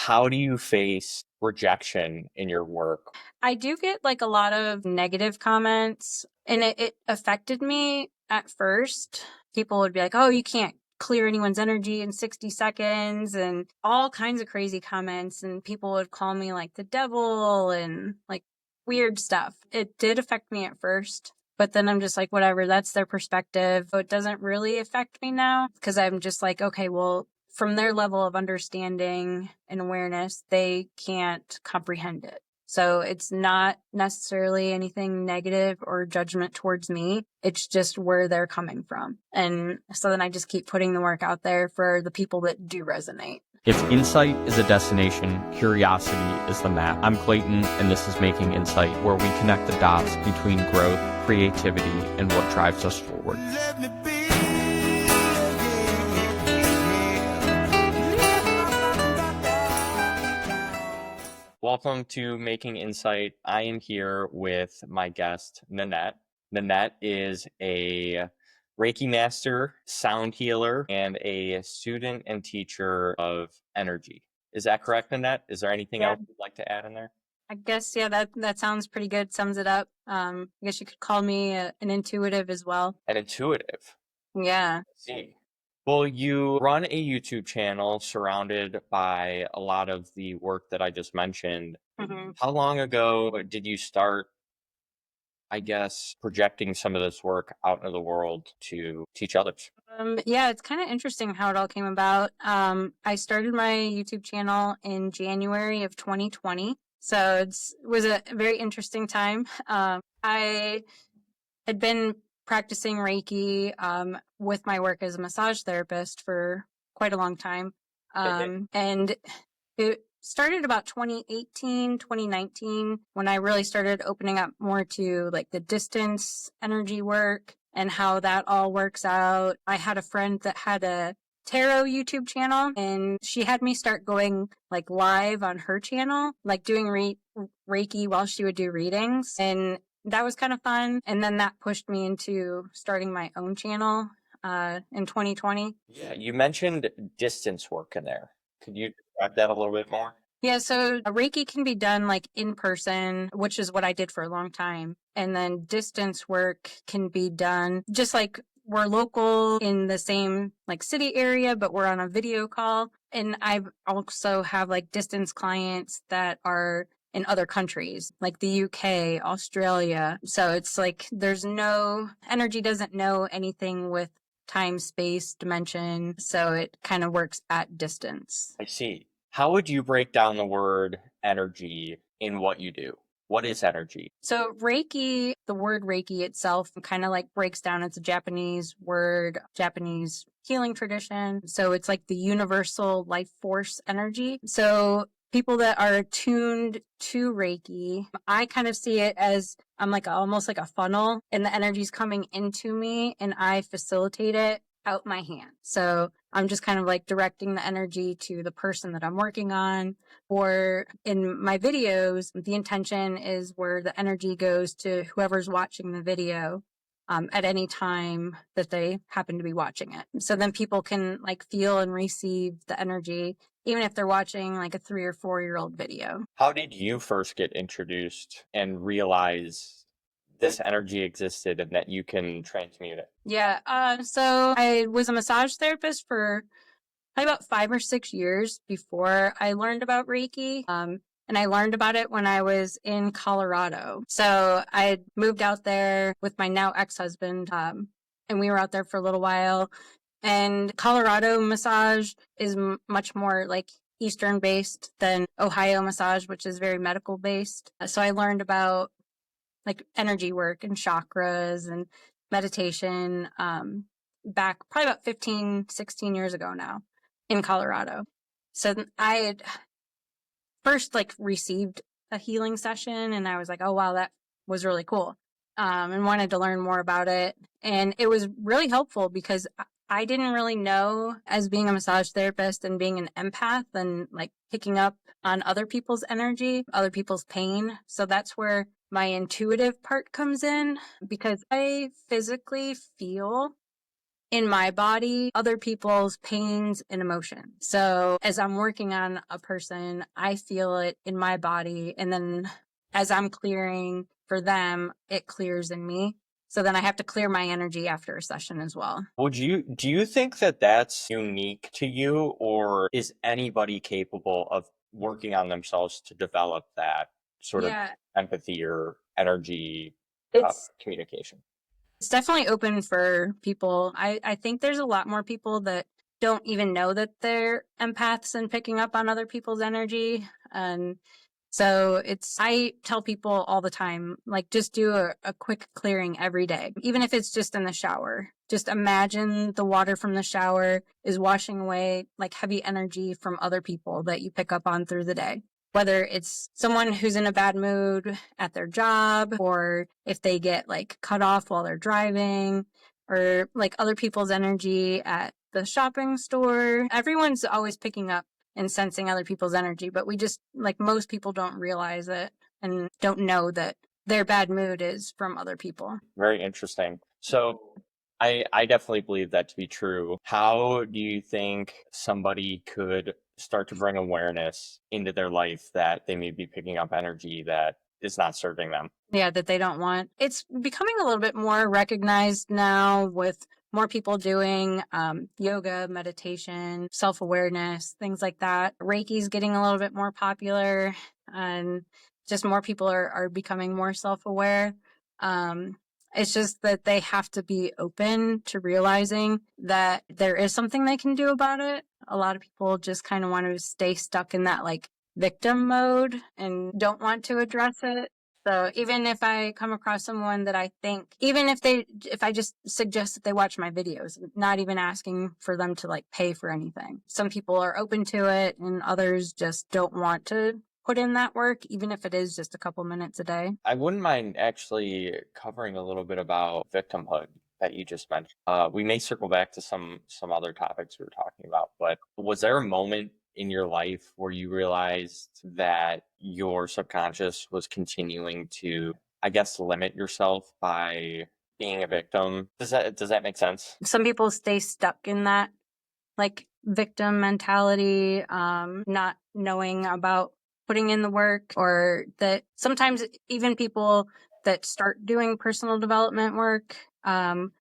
How do you face rejection in your work? I do get like a lot of negative comments, and it affected me at first. People would be like, oh, you can't clear anyone's energy in 60 seconds, and all kinds of crazy comments. And people would call me like the devil and like weird stuff. It did affect me at first. But then I'm just like, whatever, that's their perspective. So it doesn't really affect me now because I'm just like, okay, well, from their level of understanding and awareness, they can't comprehend it. So it's not necessarily anything negative or judgment towards me. It's just where they're coming from. And so then I just keep putting the work out there for the people that do resonate. If insight is a destination, curiosity is the map. I'm Clayton, and this is Making Insight, where we connect the dots between growth, creativity, and what drives us forward. Welcome to Making Insight. I am here with my guest, Nanette. Nanette is a Reiki master, sound healer, and a student and teacher of energy. Is that correct, Nanette? Is there anything else you'd like to add in there? I guess, yeah, that sounds pretty good. Sums it up. I guess you could call me an intuitive as well. An intuitive. Yeah. I see. Well, you run a YouTube channel surrounded by a lot of the work that I just mentioned. Mm-hmm. How long ago did you start, I guess, projecting some of this work out into the world to teach others? Yeah, it's kind of interesting how it all came about. I started my YouTube channel in January of 2020. So it was a very interesting time. I had been practicing Reiki with my work as a massage therapist for quite a long time. And it started about 2018, 2019, when I really started opening up more to like the distance energy work and how that all works out. I had a friend that had a tarot YouTube channel, and she had me start going like live on her channel, like doing Reiki while she would do readings. And that was kind of fun. And then that pushed me into starting my own channel in 2020. Yeah, you mentioned distance work in there. Could you describe that a little bit more? Yeah, so Reiki can be done like in person, which is what I did for a long time. And then distance work can be done just like we're local in the same like city area, but we're on a video call. And I also have like distance clients that are in other countries, like the UK, Australia. So it's like there's no energy doesn't know anything with time, space, dimension. So it kind of works at distance. I see. How would you break down the word energy in what you do? What is energy? So Reiki, the word Reiki itself kind of like breaks down. It's a Japanese word, Japanese healing tradition. So it's like the universal life force energy. So people that are attuned to Reiki, I kind of see it as I'm like almost like a funnel, and the energy's coming into me and I facilitate it out my hand. So I'm just kind of like directing the energy to the person that I'm working on. Or in my videos, the intention is where the energy goes to whoever's watching the video at any time that they happen to be watching it. So then people can like feel and receive the energy, even if they're watching like a 3 or 4-year-old video. How did you first get introduced and realize this energy existed and that you can transmute it? Yeah. So I was a massage therapist for probably about 5 or 6 years before I learned about Reiki. And I learned about it when I was in Colorado. So I had moved out there with my now ex-husband, and we were out there for a little while. And Colorado massage is much more like Eastern based than Ohio massage, which is very medical based. So I learned about like energy work and chakras and meditation back probably about 15, 16 years ago now in Colorado. So I had first like received a healing session and I was like, oh, wow, that was really cool. And wanted to learn more about it. And it was really helpful because I didn't really know, as being a massage therapist and being an empath and like picking up on other people's energy, other people's pain. So that's where my intuitive part comes in, because I physically feel in my body other people's pains and emotions. So as I'm working on a person, I feel it in my body. And then as I'm clearing for them, it clears in me. So then I have to clear my energy after a session as well. Do you think that that's unique to you, or is anybody capable of working on themselves to develop that sort of Yeah, empathy or energy it's communication? it's definitely open for people. I think there's a lot more people that don't even know that they're empaths and picking up on other people's energy. And so I tell people all the time, like, just do a quick clearing every day, even if it's just in the shower. Just imagine the water from the shower is washing away like heavy energy from other people that you pick up on through the day. Whether it's someone who's in a bad mood at their job, or if they get like cut off while they're driving, or like other people's energy at the shopping store. Everyone's always picking up and sensing other people's energy, but we just, like, most people don't realize it and don't know that their bad mood is from other people. Very interesting. So I definitely believe that to be true. How do you think somebody could start to bring awareness into their life that they may be picking up energy that is not serving them? Yeah, that they don't want. It's becoming a little bit more recognized now, with more people doing yoga, meditation, self-awareness, things like that. Reiki's getting a little bit more popular, and just more people are becoming more self-aware. Um, it's just that they have to be open to realizing that there is something they can do about it. A lot of people just kind of want to stay stuck in that like victim mode and don't want to address it. So even if I come across someone that I think, even if I just suggest that they watch my videos, not even asking for them to like pay for anything. Some people are open to it and others just don't want to put in that work, even if it is just a couple minutes a day. I wouldn't mind actually covering a little bit about victimhood that you just mentioned. We may circle back to some other topics we were talking about, but was there a moment in your life where you realized that your subconscious was continuing to, I guess, limit yourself by being a victim? Does that make sense? Some people stay stuck in that like victim mentality, not knowing about putting in the work, or that sometimes even people that start doing personal development work,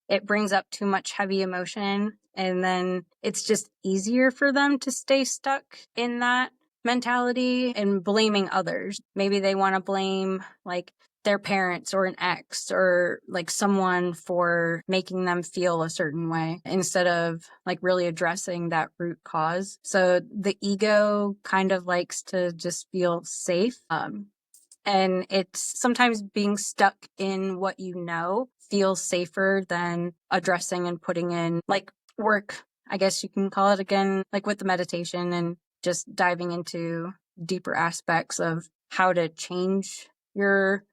it brings up too much heavy emotion. And then it's just easier for them to stay stuck in that mentality and blaming others. Maybe they want to blame like their parents or an ex or like someone for making them feel a certain way, instead of like really addressing that root cause. So the ego kind of likes to just feel safe. And it's sometimes being stuck in what you know feels safer than addressing and putting in like work, I guess you can call it, again, like with the meditation and just diving into deeper aspects of how to change your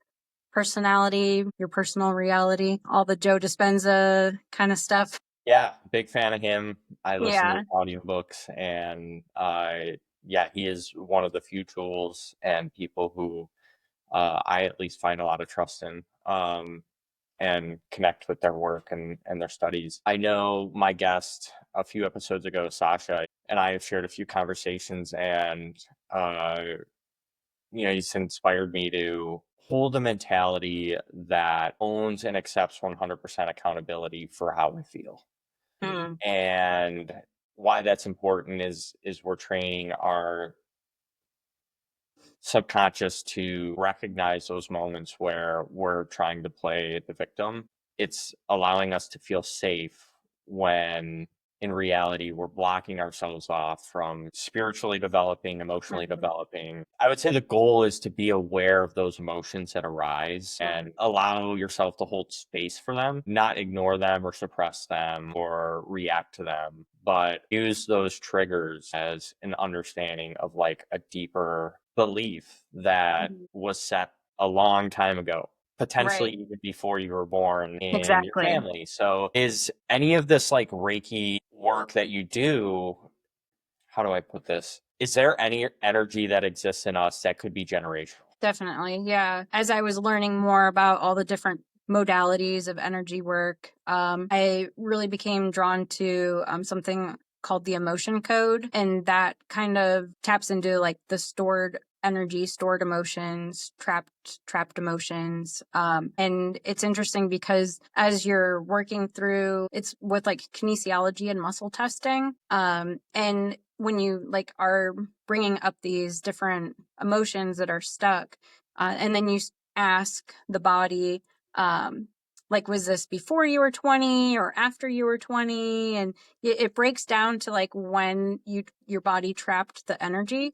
personality, your personal reality, all the Joe Dispenza kind of stuff. Yeah, big fan of him. I listen to Yeah. his audiobooks, and yeah, he is one of the few tools and people who I at least find a lot of trust in, and connect with their work and their studies. I know my guest a few episodes ago, Sasha, and I have shared a few conversations, and uh, he's inspired me to hold a mentality that owns and accepts 100% accountability for how I feel. Mm. And why that's important is we're training our subconscious to recognize those moments where we're trying to play the victim. It's allowing us to feel safe when in reality we're blocking ourselves off from spiritually developing, emotionally developing. I would say the goal is to be aware of those emotions that arise and allow yourself to hold space for them, not ignore them or suppress them or react to them, but use those triggers as an understanding of like a deeper belief that was set a long time ago, potentially Right. even before you were born in your Exactly. family. So is any of this like Reiki work that you do, how do I put this? Is there any energy that exists in us that could be generational? Definitely. Yeah. As I was learning more about all the different modalities of energy work. I really became drawn to something called the emotion code, and that kind of taps into like the stored energy, stored emotions, trapped emotions. And it's interesting because as you're working through, it's with like kinesiology and muscle testing. And when you like are bringing up these different emotions that are stuck, and then you ask the body, like, was this before you were 20 or after you were 20? And it breaks down to like when your body trapped the energy.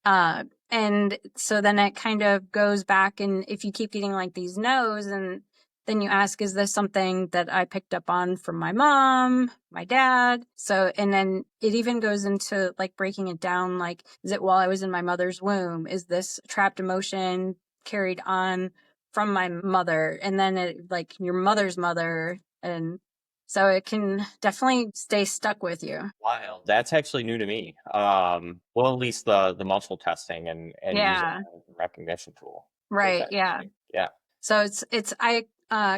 And so then it kind of goes back, and if you keep getting like these no's, and then you ask, is this something that I picked up on from my mom, my dad? So, and then it even goes into like breaking it down, like, is it while I was in my mother's womb? Is this trapped emotion carried on from my mother? And then it like your mother's mother. And so it can definitely stay stuck with you. Wild. That's actually new to me. Well, at least the muscle testing and using Yeah. a recognition tool. That's Right. Yeah. interesting. Yeah. So it's I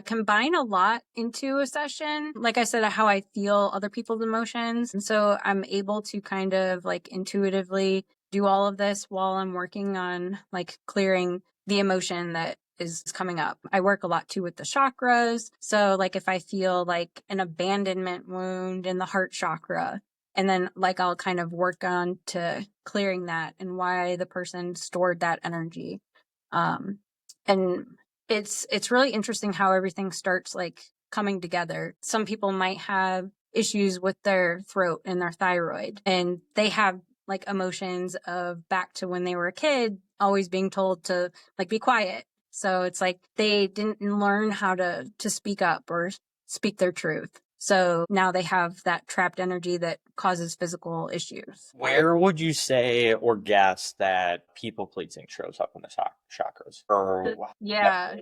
combine a lot into a session. Like I said, how I feel other people's emotions. And so I'm able to kind of like intuitively do all of this while I'm working on like clearing the emotion that is coming up. I work a lot too with the chakras. So like if I feel like an abandonment wound in the heart chakra, and then like I'll kind of work on to clearing that and why the person stored that energy. Um, and it's really interesting how everything starts like coming together. Some people might have issues with their throat and their thyroid, and they have like emotions of back to when they were a kid, always being told to like be quiet. So it's like they didn't learn how to speak up or speak their truth. So now they have that trapped energy that causes physical issues. Where would you say or guess that people pleasing shows up in the chakras? Or Yeah.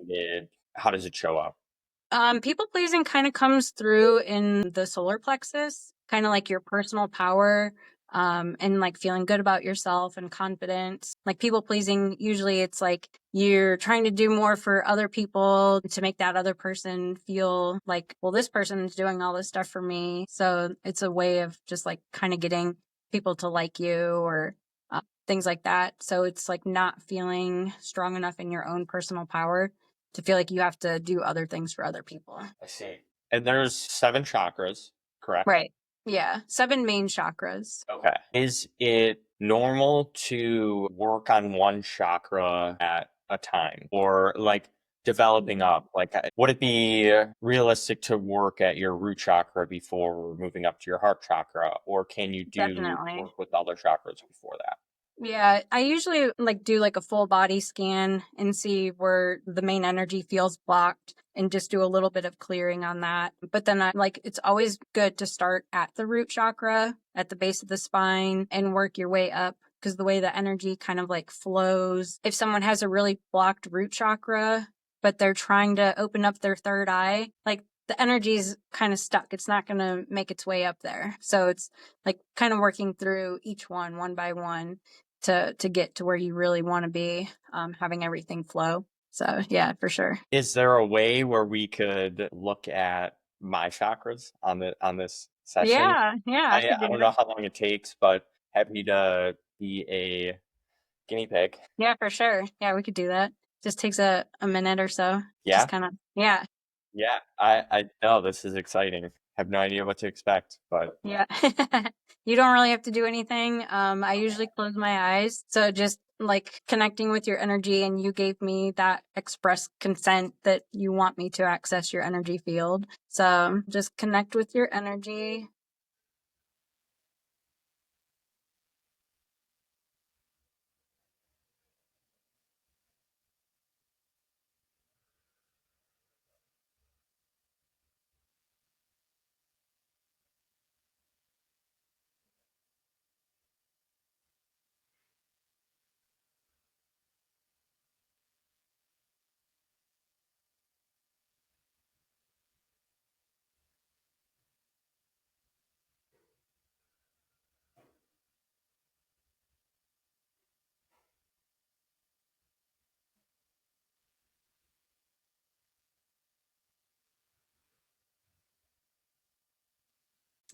how does it show up? People pleasing kind of comes through in the solar plexus, kind of like your personal power, and like feeling good about yourself and confidence. Like people pleasing, usually it's like you're trying to do more for other people to make that other person feel like, well, this person is doing all this stuff for me. So it's a way of just like kind of getting people to like you or things like that. So it's like not feeling strong enough in your own personal power to feel like you have to do other things for other people. I see. And there's 7 chakras, correct? Right. Yeah. 7 main chakras. Okay. Is it normal to work on one chakra at a time or like developing up? Like, would it be realistic to work at your root chakra before moving up to your heart chakra? Or can you do Definitely. work with other chakras before that? Yeah, I usually like do like a full body scan and see where the main energy feels blocked and just do a little bit of clearing on that. But then I like it's always good to start at the root chakra at the base of the spine and work your way up because the way the energy kind of like flows. If someone has a really blocked root chakra, but they're trying to open up their third eye, like the energy's kind of stuck. It's not going to make its way up there. So it's like kind of working through each one by one to get to where you really want to be, having everything flow. So yeah, for sure. Is there a way where we could look at my chakras on this session? Yeah, yeah, I could I do don't that. know how long it takes, but happy to be a guinea pig. Yeah, for sure. Yeah, we could do that. Just takes a minute or so. Just Yeah, kind of yeah, yeah. I know this is exciting. Have no idea what to expect, but yeah. You don't really have to do anything. I usually close my eyes. So just like connecting with your energy, and you gave me that express consent that you want me to access your energy field. So just connect with your energy.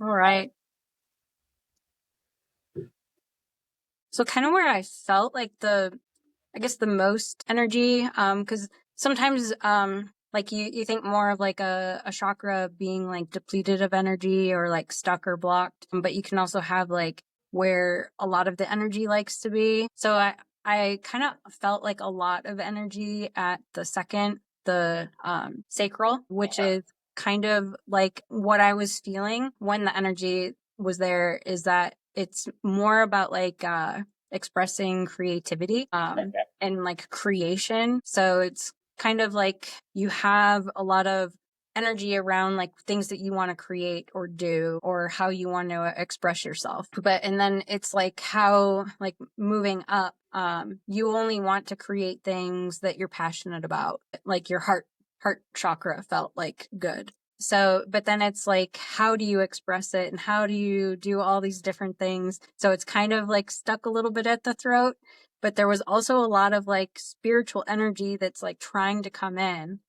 All right. So kind of where I felt like I guess the most energy, because sometimes, like you think more of like a chakra being like depleted of energy or like stuck or blocked, but you can also have like where a lot of the energy likes to be. So I kind of felt like a lot of energy at the sacral, which is kind of like what I was feeling when the energy was there, is that it's more about like expressing creativity and like creation. So it's kind of like you have a lot of energy around like things that you want to create or do or how you want to express yourself. And then it's like how, like, moving up, you only want to create things that you're passionate about, like your heart chakra felt like good. So, but then it's like, how do you express it and how do you do all these different things? So it's kind of like stuck a little bit at the throat, but there was also a lot of like spiritual energy that's like trying to come in.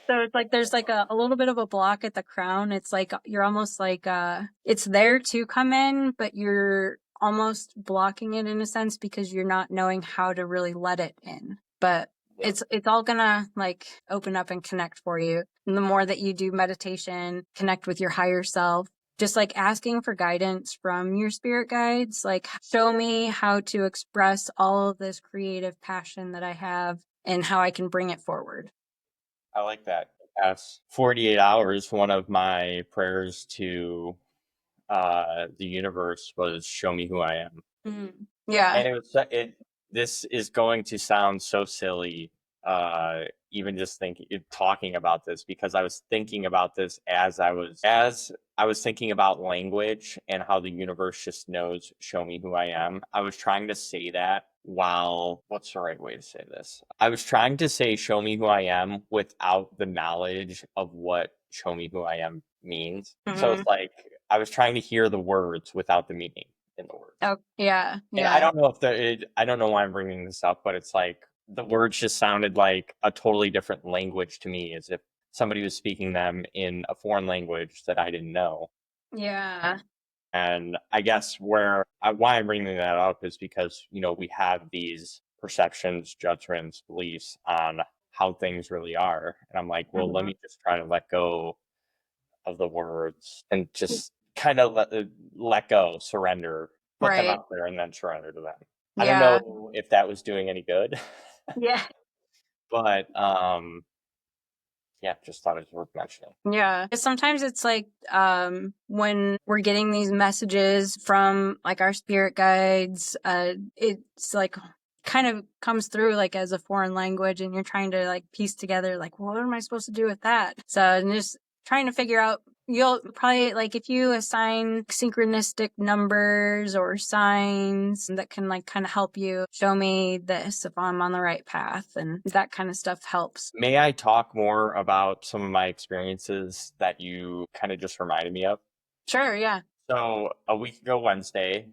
So it's like there's like a little bit of a block at the crown. It's like you're almost like it's there to come in, but you're almost blocking it in a sense because you're not knowing how to really let it in. But it's all gonna like open up and connect for you. And the more that you do meditation, connect with your higher self, just like asking for guidance from your spirit guides, like show me how to express all of this creative passion that I have and how I can bring it forward. I like that. Past 48 hours, one of my prayers to the universe was show me who I am. Yeah. And this is going to sound so silly, even just talking about this, because I was thinking about this as I was thinking about language and how the universe just knows, show me who I am. I was trying to say that while, what's the right way to say this? I was trying to say, show me who I am without the knowledge of what show me who I am means. So it's like, I was trying to hear the words without the meaning in the words. Oh, yeah, And I yeah, don't know I don't know why I'm bringing this up, but it's like the words just sounded like a totally different language to me, as if somebody was speaking them in a foreign language that I didn't know. yeah. And I guess why I'm bringing that up is because, we have these perceptions, judgments, beliefs on how things really are. And I'm like, well, let Mhm. me just try to let go of the words and just kind of let go, surrender, put them Right. out there, and then surrender to them. I don't Yeah. know if that was doing any good, Yeah. but yeah, just thought it was worth mentioning. Yeah. Sometimes it's like when we're getting these messages from like our spirit guides, it's like kind of comes through like as a foreign language and you're trying to like piece together like, well, what am I supposed to do with that? So and just trying to figure out, you'll probably like, if you assign synchronistic numbers or signs that can like kind of help you show me this if I'm on the right path, and that kind of stuff helps. May I talk more about some of my experiences that you kind of just reminded me of? Sure. Yeah. So a week ago Wednesday,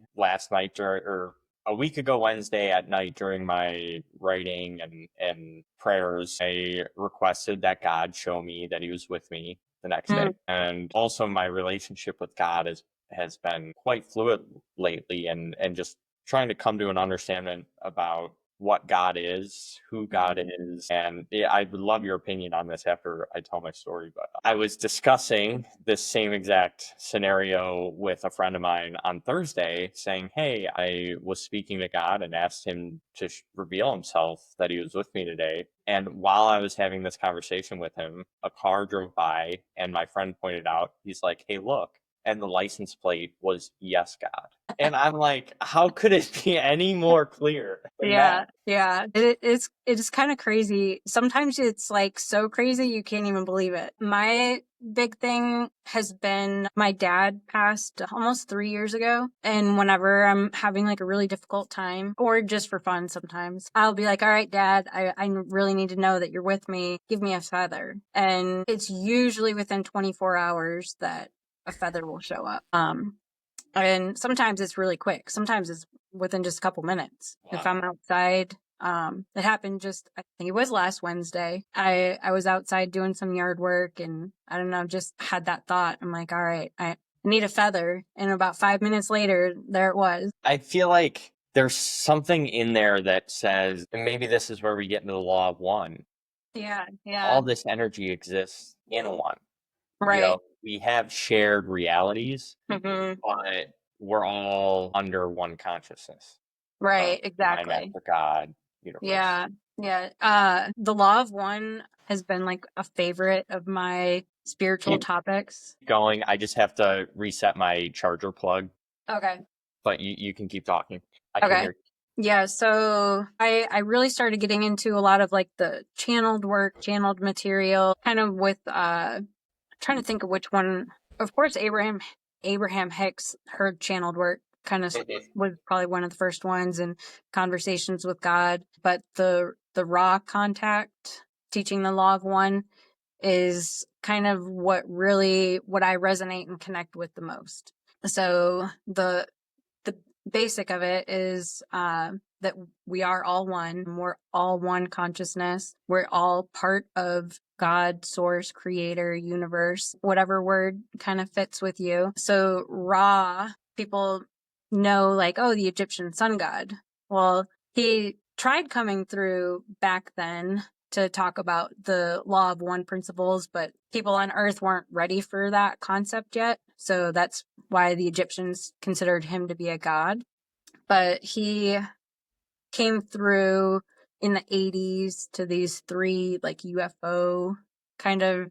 a week ago Wednesday at night during my writing and prayers, I requested that God show me that He was with me the next day. And also my relationship with God has been quite fluid lately, and just trying to come to an understanding about what God is, who God is. And yeah, I would love your opinion on this after I tell my story. But I was discussing this same exact scenario with a friend of mine on Thursday, saying, hey, I was speaking to God and asked Him to reveal Himself, that He was with me today. And while I was having this conversation with him, a car drove by and my friend pointed out, he's like, hey, look. And the license plate was yes, God. And I'm like, how could it be any more clear than that? Yeah. It is kind of crazy. Sometimes it's like so crazy you can't even believe it. My big thing has been my dad passed almost 3 years ago. And whenever I'm having like a really difficult time or just for fun, sometimes I'll be like, all right, Dad, I really need to know that you're with me. Give me a feather. And it's usually within 24 hours that a feather will show up. And sometimes it's really quick. Sometimes it's within just a couple minutes. If I'm outside, It happened just, I think it was last Wednesday. I was outside doing some yard work, and I don't know, just had that thought. I'm like, all right, I need a feather. And about 5 minutes later, there it was. I feel like there's something in there that says, and maybe this is where we get into the law of one. Yeah, yeah. All this energy exists in one. You Right. know, we have shared realities, Hmm. but we're all under one consciousness of Right, divine exactly. master God, universe. Yeah, yeah. The law of one has been like a favorite of my spiritual Keep topics. going. I just have to reset my charger plug, Okay. but you can keep talking. I can Okay. hear Yeah, so I really started getting into a lot of like the channeled work, channeled material, kind of with trying to think of which one. Of course, Abraham Hicks, her channeled work kind of you. was probably one of the first ones, and conversations with God. But the raw contact, teaching the law of one, is kind of what I resonate and connect with the most. So the basic of it is that we are all one. We're all one consciousness. We're all part of God, source, creator, universe, whatever word kind of fits with you. So Ra, people know like, oh, the Egyptian sun god. Well, he tried coming through back then to talk about the law of one principles, but people on earth weren't ready for that concept yet. So that's why the Egyptians considered him to be a god. But he came through in the 80s to these three like UFO kind of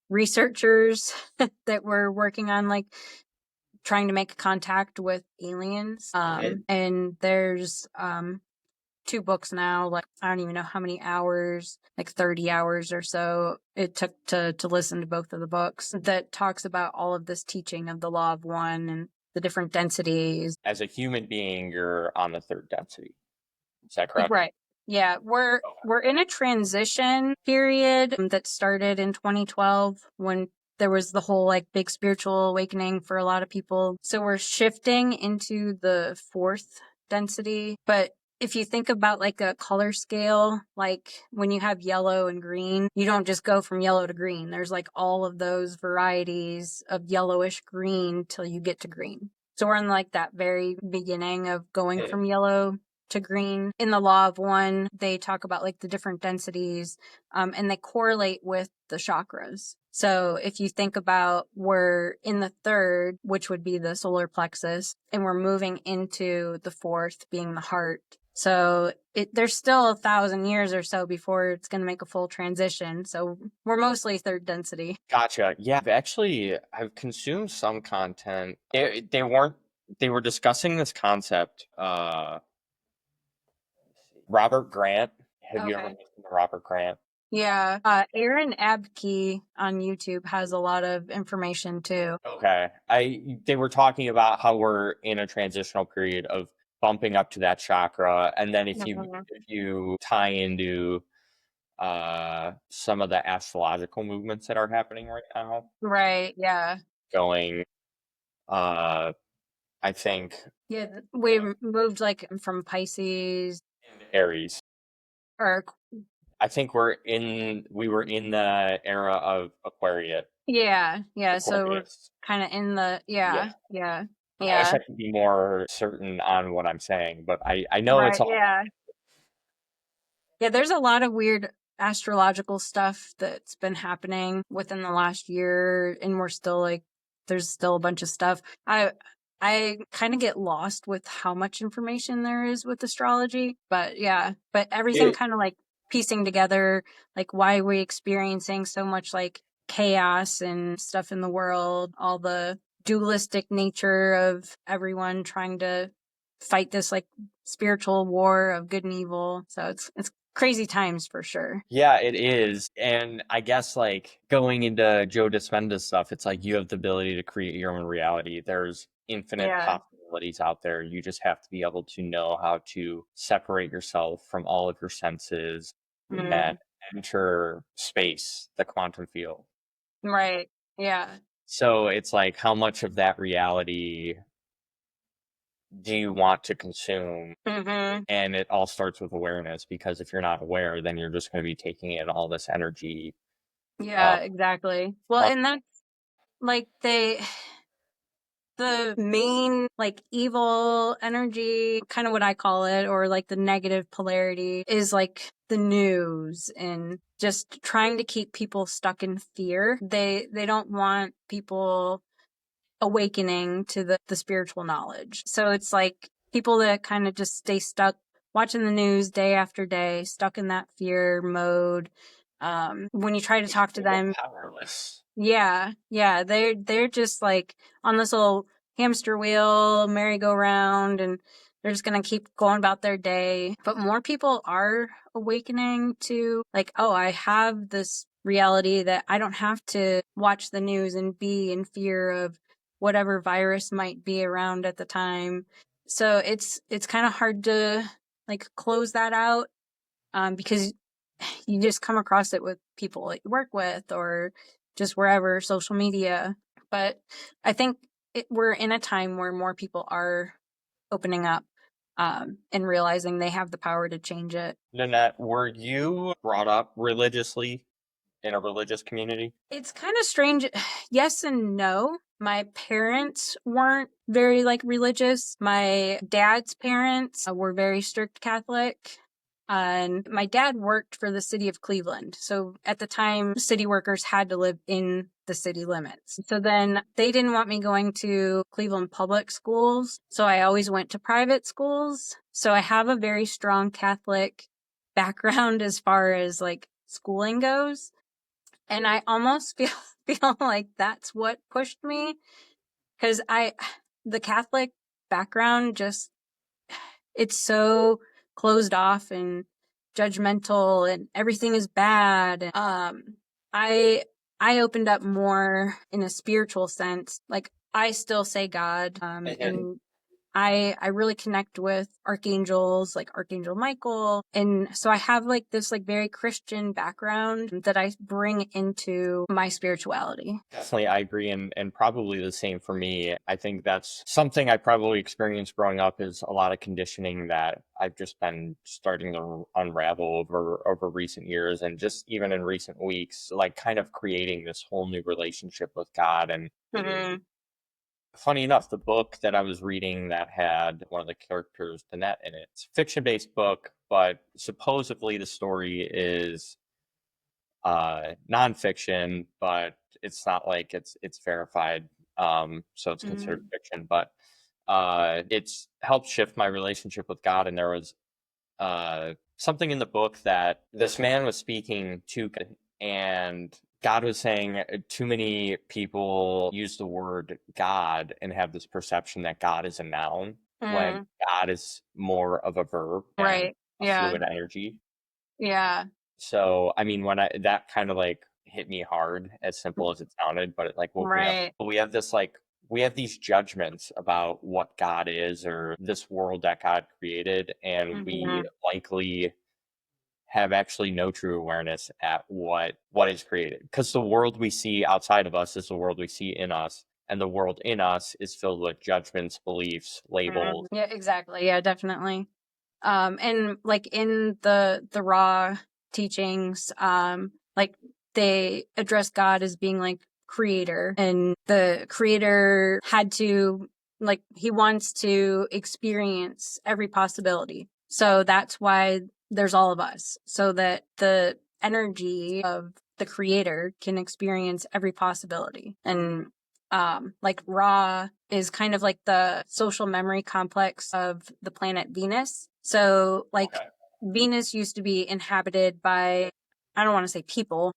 researchers that were working on like trying to make contact with aliens. And there's two books now, like I don't even know how many hours, like 30 hours or so it took to listen to both of the books, that talks about all of this teaching of the law of one and the different densities. As a human being, you're on the third density. Is that correct? Right. Yeah, we're in a transition period that started in 2012 when there was the whole like big spiritual awakening for a lot of people. So we're shifting into the fourth density. But if you think about like a color scale, like when you have yellow and green, you don't just go from yellow to green. There's like all of those varieties of yellowish green till you get to green. So we're in like that very beginning of going from yellow to green. In the law of one, they talk about like the different densities, and they correlate with the chakras. So if you think about, we're in the third, which would be the solar plexus, and we're moving into the fourth, being the heart. So there's still 1,000 years or so before it's going to make a full transition. So we're mostly third density. Gotcha. Yeah, I've consumed some content. They were discussing this concept. Robert Grant. Have you ever Okay. listened to Robert Grant? Yeah. Aaron Abke on YouTube has a lot of information too. Okay. They were talking about how we're in a transitional period of bumping up to that chakra, and then Mhm. if you tie into some of the astrological movements that are happening right now, Right. Yeah. going I think Yeah. We moved like from Pisces Aries. or I think we were in the era of yeah. Yeah. So we're Aquarius. kind of in the, Yeah. yeah. Yeah. I wish Yeah. I could be more certain on what I'm saying, but I know it's Right. all Yeah. Yeah, there's a lot of weird astrological stuff that's been happening within the last year, and we're still like, there's still a bunch of stuff. I kind of get lost with how much information there is with astrology, but yeah, but everything it, kind of like piecing together, like why are we experiencing so much like chaos and stuff in the world, all the dualistic nature of everyone trying to fight this like spiritual war of good and evil. So it's crazy times for sure. yeah, it is. And I guess like going into Joe Dispenza's stuff, it's like you have the ability to create your own reality. There's infinite Yeah. possibilities out there. You just have to be able to know how to separate yourself from all of your senses and Mm, enter space, the quantum field. right. Yeah. So it's like how much of that reality do you want to consume? Mm-hmm. And it all starts with awareness, because if you're not aware, then you're just going to be taking in all this energy. Yeah, exactly. Well, But and that's like the main like evil energy, kind of what I call it, or like the negative polarity is like the news and just trying to keep people stuck in fear. They don't want people awakening to the spiritual knowledge. So it's like people that kind of just stay stuck watching the news day after day, stuck in that fear mode. When you try to talk to them, powerless. yeah, yeah, they're just like on this little hamster wheel, merry-go-round, and they're just gonna keep going about their day. But more people are awakening to like, oh, I have this reality that I don't have to watch the news and be in fear of whatever virus might be around at the time. So it's kind of hard to like close that out, because you just come across it with people that you work with or just wherever, social media. But I think we're in a time where more people are opening up, and realizing they have the power to change it. Nanette, were you brought up religiously in a religious community? It's kind of strange. Yes and no. My parents weren't very like religious. My dad's parents were very strict Catholic. And my dad worked for the city of Cleveland. So at the time, city workers had to live in the city limits. So then they didn't want me going to Cleveland public schools. So I always went to private schools. So I have a very strong Catholic background as far as like schooling goes. And I almost feel like that's what pushed me, because the Catholic background just, it's so closed off and judgmental and everything is bad. I I opened up more in a spiritual sense. Like I still say God, and I really connect with archangels like Archangel Michael. And so I have like this like very Christian background that I bring into my spirituality. Definitely, I agree, and probably the same for me. I think that's something I probably experienced growing up, is a lot of conditioning that I've just been starting to unravel over recent years, and just even in recent weeks, like kind of creating this whole new relationship with God. And Mm-hmm. funny enough, the book that I was reading that had one of the characters, Nanette, in it, it's a fiction-based book, but supposedly the story is nonfiction, but it's not like it's verified. So it's considered Mm-hmm. fiction, but it's helped shift my relationship with God. And there was something in the book that this man was speaking to God, and God was saying too many people use the word God and have this perception that God is a noun, when Mm, God is more of a verb and right. a Yeah. fluid energy. Yeah. So, I mean, when I that kind of like hit me hard, as simple as it sounded, but it like woke me up. Right. But we have this like we have these judgments about what God is, or this world that God created, and Mm-hmm. we likely have actually no true awareness at what is created. Because the world we see outside of us is the world we see in us, and the world in us is filled with judgments, beliefs, labels. Yeah, exactly. Yeah, definitely. And like in the raw teachings, like they address God as being like creator, and the creator had to like he wants to experience every possibility. So that's why there's all of us, so that the energy of the creator can experience every possibility. And like Ra is kind of like the social memory complex of the planet Venus. So like Okay. Venus used to be inhabited by, I don't want to say people,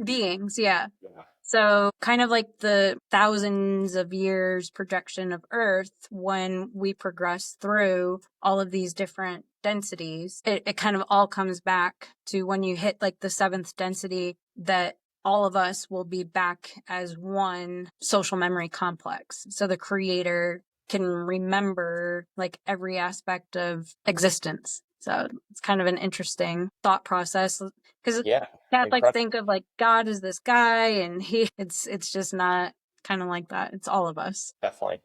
beings, yeah. Yeah. So kind of like the thousands of years projection of Earth, when we progress through all of these different densities, it kind of all comes back to when you hit like the seventh density, that all of us will be back as one social memory complex. So the creator can remember like every aspect of existence. So it's kind of an interesting thought process, because Yeah. Catholics Incredible. think of like God as this guy, and it's just not kind of like that. It's all of us. Definitely.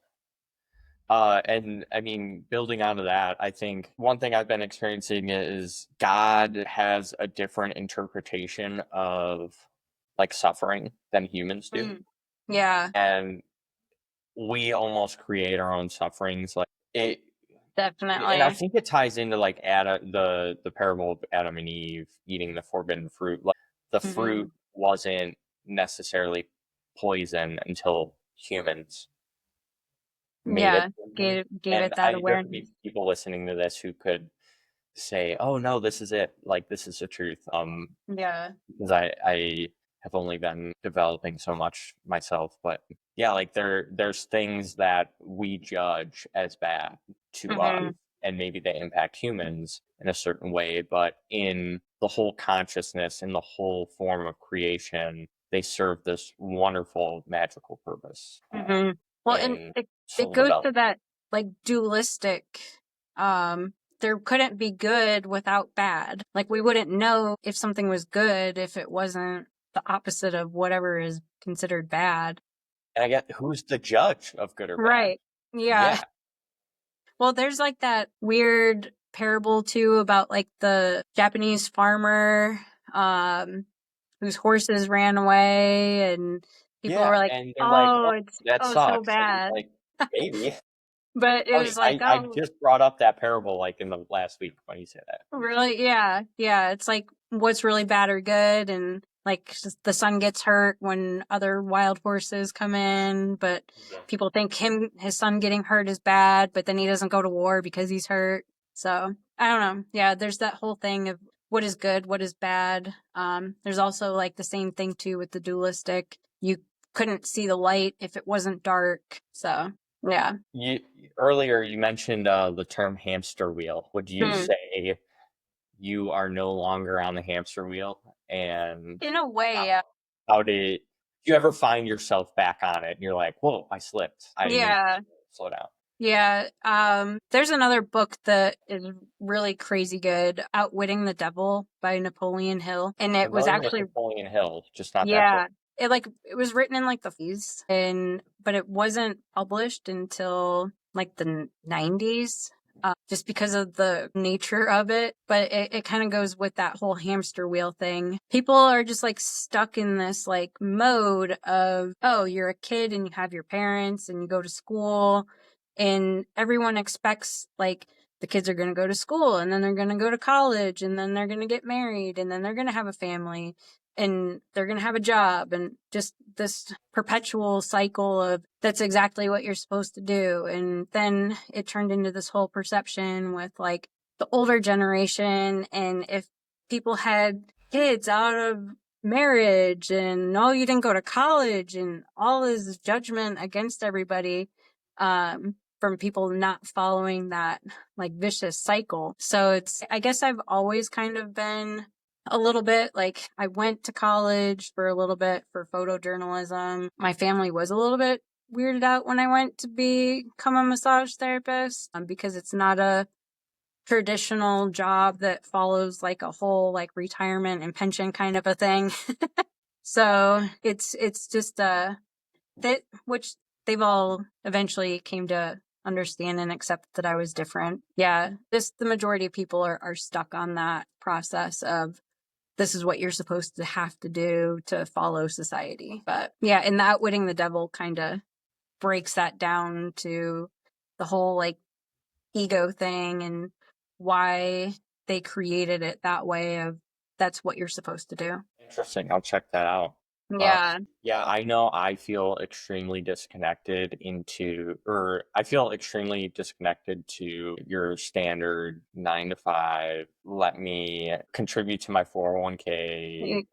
And I mean, building onto that, I think one thing I've been experiencing is God has a different interpretation of like suffering than humans do. Mm. Yeah, And we almost create our own sufferings. Like it, and I definitely. think it ties into like Adam, the parable of Adam and Eve eating the forbidden fruit. Like the fruit Hmm. wasn't necessarily poison until humans made it Yeah, poison. gave And it that there could be awareness. people listening to this who could say, "Oh no, this is it. Like this is the truth." Yeah. Because I have only been developing so much myself, but yeah, like there's things that we judge as bad to us, Hmm. and maybe they impact humans in a certain way, but in the whole consciousness, in the whole form of creation, they serve this wonderful magical purpose Hmm. Well, and in it soul goes to development. that like dualistic. There couldn't be good without bad. Like we wouldn't know if something was good if it wasn't the opposite of whatever is considered bad. And I get who's the judge of good or bad? Right. Yeah. Yeah, Well, there's like that weird parable too about like the Japanese farmer um whose horses ran away and people yeah, were like, and they're like, "Oh, "Oh, it's that so sucks." And bad." like, maybe. But it Funny, was like, I "Oh, just brought up that parable like in the last week when you say that. really? Yeah. Yeah, it's like what's really bad or good and like the son gets hurt when other wild horses come in, but Yeah. people think his son getting hurt is bad, but then he doesn't go to war because he's hurt. So, I don't know. Yeah, there's that whole thing of what is good, what is bad. There's also like the same thing too with the dualistic. You couldn't see the light if it wasn't dark. So, yeah. You earlier you mentioned the term hamster wheel. Would you Hmm. say you are no longer on the hamster wheel? And In a way, how, yeah. how did you ever find yourself back on it and you're like, whoa, I slipped. I need Yeah. to slow down. Yeah, there's another book that is really crazy good, Outwitting the Devil by Napoleon Hill. And it was Familiar with actually, Napoleon Hill, just not that book. yeah, it was written in like the 50s and but it wasn't published until like the 90s. Just because of the nature of it, but it kind of goes with that whole hamster wheel thing. People are just like stuck in this like mode of, oh, you're a kid and you have your parents and you go to school and everyone expects like the kids are going to go to school and then they're going to go to college and then they're going to get married and then they're going to have a family and they're going to have a job and just this perpetual cycle of that's exactly what you're supposed to do. And then it turned into this whole perception with like the older generation. And if people had kids out of marriage and no, you didn't go to college and all this judgment against everybody, from people not following that like vicious cycle. So I guess I've always kind of been a little bit like I went to college for a little bit for photojournalism. My family was a little bit weirded out when I went to become a massage therapist because it's not a traditional job that follows like a whole like retirement and pension kind of a thing. So it's just that which they've all eventually came to understand and accept that I was different. Yeah, the majority of people are stuck on that process of this is what you're supposed to have to do to follow society. But yeah, and the Outwitting the Devil kind of breaks that down to the whole like ego thing and why they created it that way of that's what you're supposed to do. Interesting. I'll check that out. Uh, Yeah. yeah, I know I feel extremely disconnected or I feel extremely disconnected to your standard 9 to 5. Let me contribute to my 401k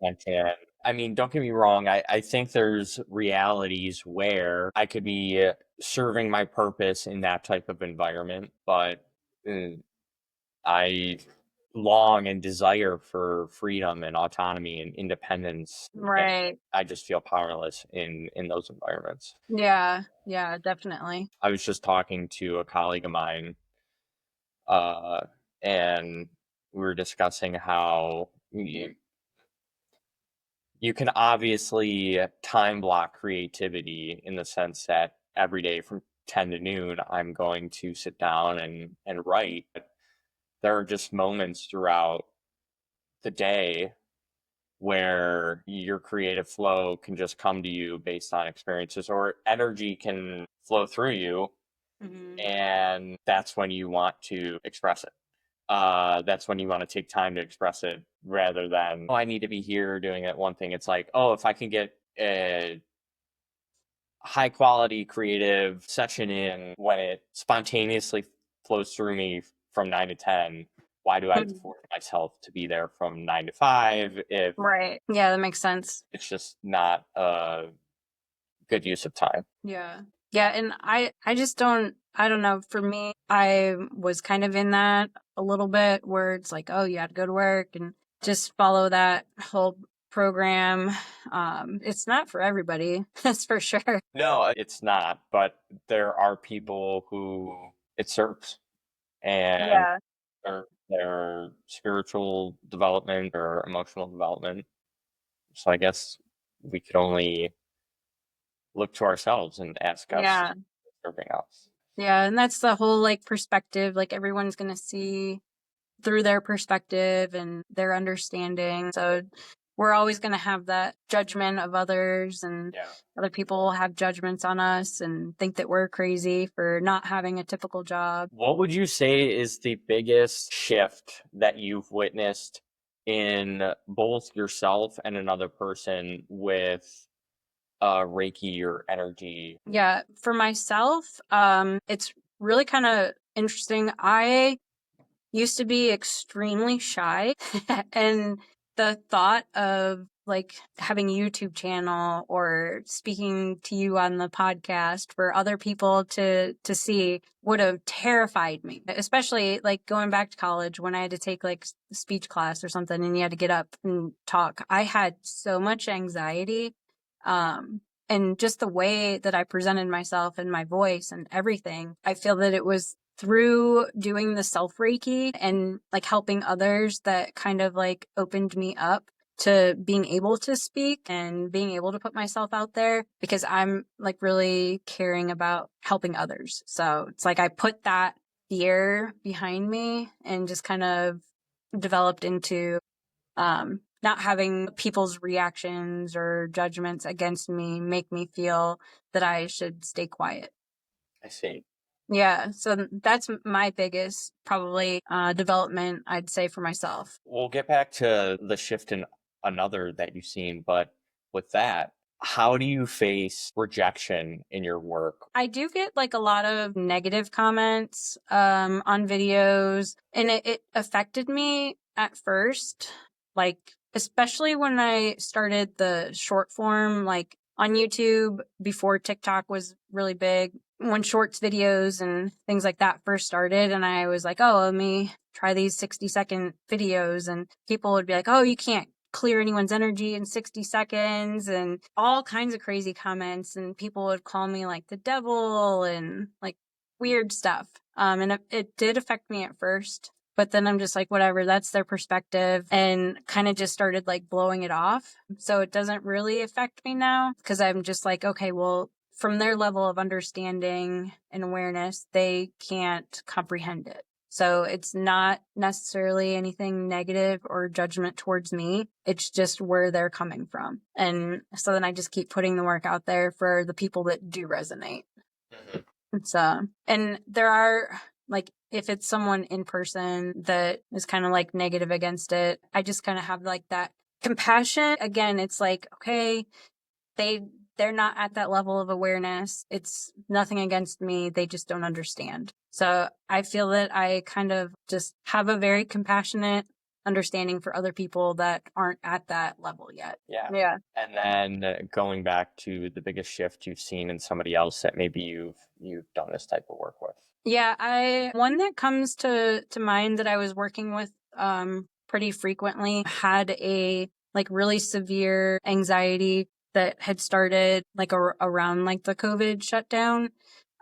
pension. I mean, don't get me wrong. I think there's realities where I could be serving my purpose in that type of environment, but uh, I long and desire for freedom and autonomy and independence, and Right. I just feel powerless in those environments. Yeah. Yeah, definitely. I was just talking to a colleague of mine, uh, and we were discussing how you can obviously time block creativity in the sense that every day from 10 to noon, I'm going to sit down and write. There are just moments throughout the day where your creative flow can just come to you based on experiences, or energy can flow through you, and that's when you want to express it. That's when you want to take time to express it rather than, oh, I need to be here doing that one thing. It's like, oh, if I can get a high quality creative session in when it spontaneously flows through me from 9 to 10, why do I have to force myself to be there from 9 to 5 if Right. Yeah, that makes sense. it's just not a good use of time? Yeah. Yeah, and I just I don't know, for me, I was kind of in that a little bit where it's like, oh, you had to go to work and just follow that whole program. It's not for everybody, that's for sure. No, it's not, but there are people who it serves, and Yeah. their spiritual development or emotional development. So I guess we could only look to ourselves and ask us Yeah. serving us. Yeah, and that's the whole like perspective, like everyone's going to see through their perspective and their understanding. So we're always going to have that judgment of others, and Yeah. other people have judgments on us and think that we're crazy for not having a typical job. What would you say is the biggest shift that you've witnessed in both yourself and another person with Reiki or energy? Yeah, for myself, it's really kind of interesting. I used to be extremely shy and the thought of like having a YouTube channel or speaking to you on the podcast for other people to see would have terrified me, especially like going back to college when I had to take like speech class or something and you had to get up and talk. I had so much anxiety, and just the way that I presented myself and my voice and everything. I feel that it was through doing the self Reiki and like helping others that kind of like opened me up to being able to speak and being able to put myself out there, because I'm like really caring about helping others. So it's like I put that fear behind me and just kind of developed into not having people's reactions or judgments against me make me feel that I should stay quiet. I see. Yeah, so that's my biggest probably development, I'd say, for myself. We'll get back to the shift in another that you've seen, but with that, how do you face rejection in your work? I do get like a lot of negative comments on videos, and it affected me at first, like especially when I started the short form, like on YouTube before TikTok was really big, when shorts videos and things like that first started. And I was like, oh, let me try these 60-second videos. And people would be like, oh, you can't clear anyone's energy in 60 seconds, and all kinds of crazy comments. And people would call me like the devil and like weird stuff. And it did affect me at first. But then I'm just like, whatever, that's their perspective, and kind of just started like blowing it off. So it doesn't really affect me now, because I'm just like, okay, well, from their level of understanding and awareness, they can't comprehend it. So it's not necessarily anything negative or judgment towards me. It's just where they're coming from. And so then I just keep putting the work out there for the people that do resonate. So, and there are like, if it's someone in person that is kind of like negative against it, I just kind of have like that compassion. Again, it's like, okay, they're not at that level of awareness. It's nothing against me. They just don't understand. So I feel that I kind of just have a very compassionate understanding for other people that aren't at that level yet. Yeah. Yeah. And then going back to the biggest shift you've seen in somebody else that maybe you've done this type of work with. Yeah, one that comes to mind that I was working with pretty frequently had a like really severe anxiety that had started like around like the COVID shutdown,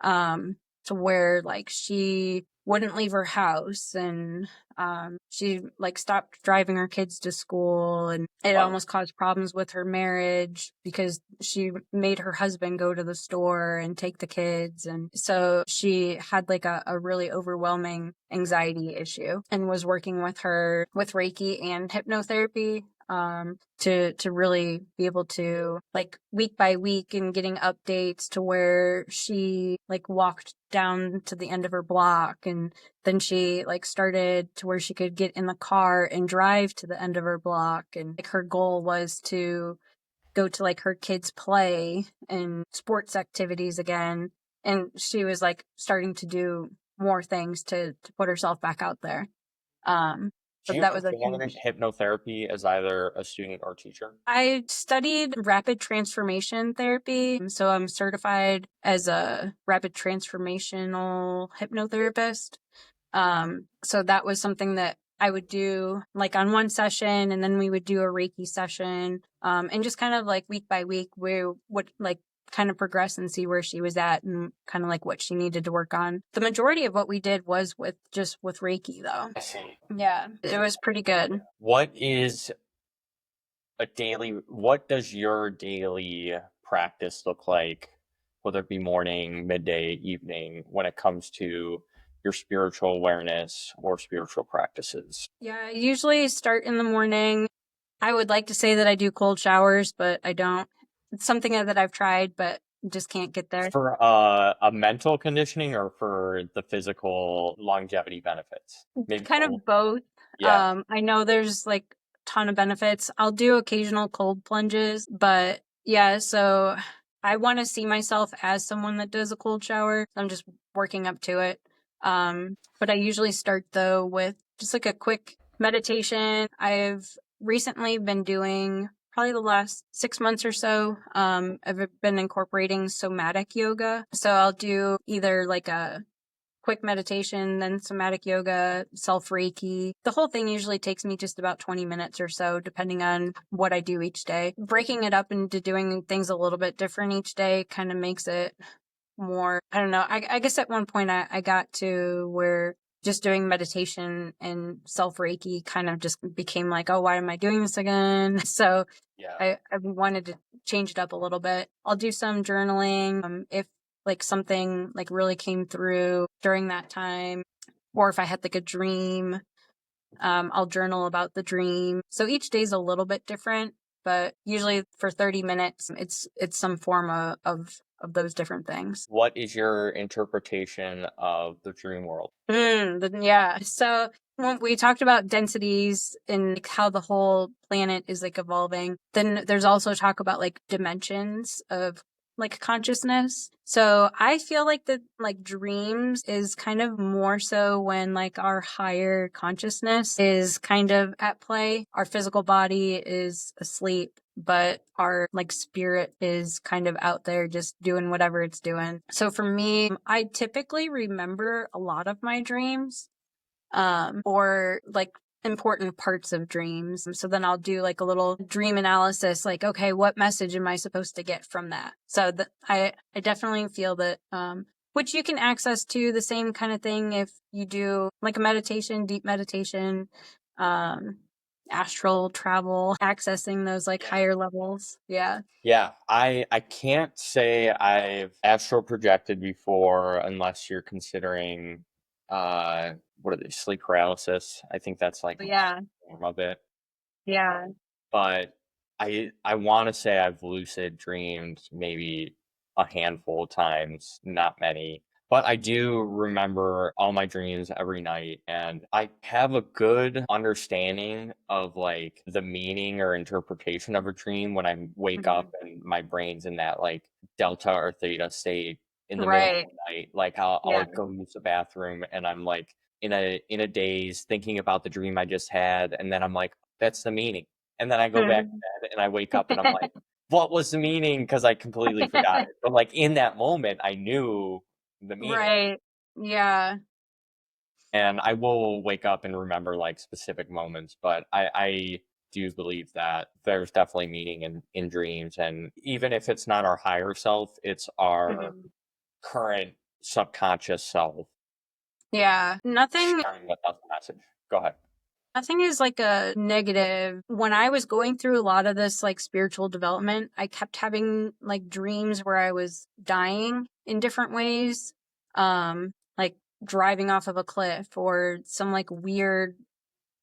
to where like she wouldn't leave her house, and she like stopped driving her kids to school, and it Wow. almost caused problems with her marriage because she made her husband go to the store and take the kids, and so she had like a really overwhelming anxiety issue, and was working with her with Reiki and hypnotherapy to really be able to, like, week by week, and getting updates to where she like walked down to the end of her block, and then she like started to where she could get in the car and drive to the end of her block, and like her goal was to go to like her kids play and sports activities again, and she was like starting to do more things to put herself back out there. Do So you that was a perform huge. hypnotherapy as either a student or teacher? I studied rapid transformation therapy, so I'm certified as a rapid transformational hypnotherapist. So that was something that I would do like on one session, and then we would do a Reiki session, and just kind of like week by week, we would like kind of progress and see where she was at, and kind of like what she needed to work on. The majority of what we did was with Reiki, though. I see. Yeah, it was pretty good. What does your daily practice look like, whether it be morning, midday, evening, when it comes to your spiritual awareness or spiritual practices? Yeah, I usually start in the morning. I would like to say that I do cold showers, but I don't. It's something that I've tried, but just can't get there. For a mental conditioning or for the physical longevity benefits? Maybe Kind both. of both. Yeah. I know there's like a ton of benefits. I'll do occasional cold plunges, but yeah, so I want to see myself as someone that does a cold shower. I'm just working up to it. But I usually start though with just like a quick meditation. I've recently been doing, probably the last 6 months or so. I've been incorporating somatic yoga. So I'll do either like a quick meditation, then somatic yoga, self Reiki. The whole thing usually takes me just about 20 minutes or so, depending on what I do each day. Breaking it up into doing things a little bit different each day kind of makes it more, I don't know. I guess at one point I got to where just doing meditation and self Reiki kind of just became like, oh, why am I doing this again? So Yeah. I wanted to change it up a little bit. I'll do some journaling, if like something like really came through during that time, or if I had like a dream, I'll journal about the dream. So each day's a little bit different, but usually for 30 minutes, it's some form of those different things. What is your interpretation of the dream world? Yeah. So when we talked about densities and like how the whole planet is like evolving, then there's also talk about like dimensions of like consciousness. So I feel like that like dreams is kind of more so when like our higher consciousness is kind of at play. Our physical body is asleep, but our like spirit is kind of out there just doing whatever it's doing. So for me, I typically remember a lot of my dreams, or like important parts of dreams. So then I'll do like a little dream analysis, like, okay, what message am I supposed to get from that? So I definitely feel that, which you can access to the same kind of thing if you do like a meditation, deep meditation, um, astral travel, accessing those like Yeah. higher levels. Yeah. Yeah, I can't say I've astral projected before unless you're considering what are they, sleep paralysis. I think that's like one Yeah. form of it. Yeah. But I want to say I've lucid dreamed maybe a handful of times, not many. But I do remember all my dreams every night, and I have a good understanding of like the meaning or interpretation of a dream when I wake Mhm. up and my brain's in that like delta or theta state in the middle of Right. the night. Like I'll Yeah. go use the bathroom and I'm like in a daze thinking about the dream I just had, and then I'm like, that's the meaning. And then I go back to Mhm. bed and I wake up and I'm like, what was the meaning? Because I completely forgot it. But like in that moment, I knew the meaning. Right. Yeah. And I will wake up and remember like specific moments. But I do believe that there's definitely meaning in dreams. And even if it's not our higher self, it's our Mhm. current subconscious self. Yeah. Nothing sharing with us the message. Go ahead. Nothing is like a negative. When I was going through a lot of this like spiritual development, I kept having like dreams where I was dying in different ways. Like driving off of a cliff or some like weird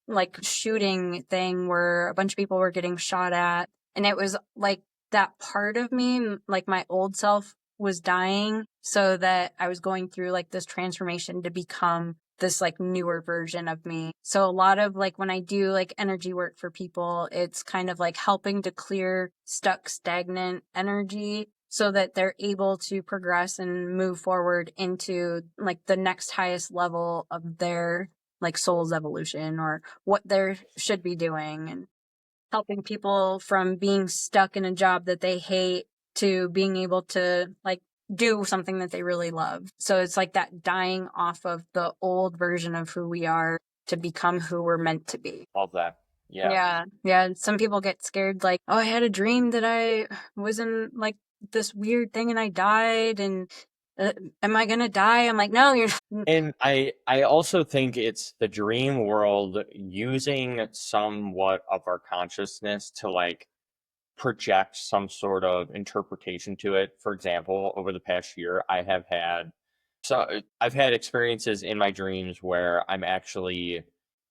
like shooting thing where a bunch of people were getting shot at. And it was like that part of me, like my old self was dying so that I was going through like this transformation to become this like newer version of me. So a lot of like when I do like energy work for people, it's kind of like helping to clear stuck, stagnant energy so that they're able to progress and move forward into like the next highest level of their like soul's evolution or what they should be doing, and helping people from being stuck in a job that they hate to being able to like do something that they really love. So it's like that dying off of the old version of who we are to become who we're meant to be. Love that. Yeah. Yeah. Yeah. Some people get scared like, oh, I had a dream that I was in like this weird thing and I died and am I going to die? I'm like, no, you're And I also think it's the dream world using somewhat of our consciousness to like project some sort of interpretation to it. For example, over the past year, I've had experiences in my dreams where I'm actually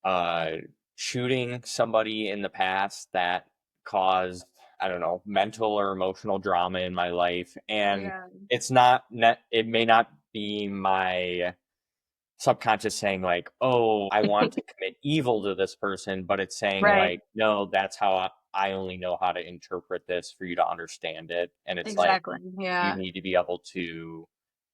uh shooting somebody in the past that caused, I don't know, mental or emotional drama in my life. And yeah. it's not net it may not be my subconscious saying like, oh, I want to commit evil to this person, but it's saying Right. like, no, that's how I only know how to interpret this for you to understand it. And it's like Exactly. you Yeah. need to be able to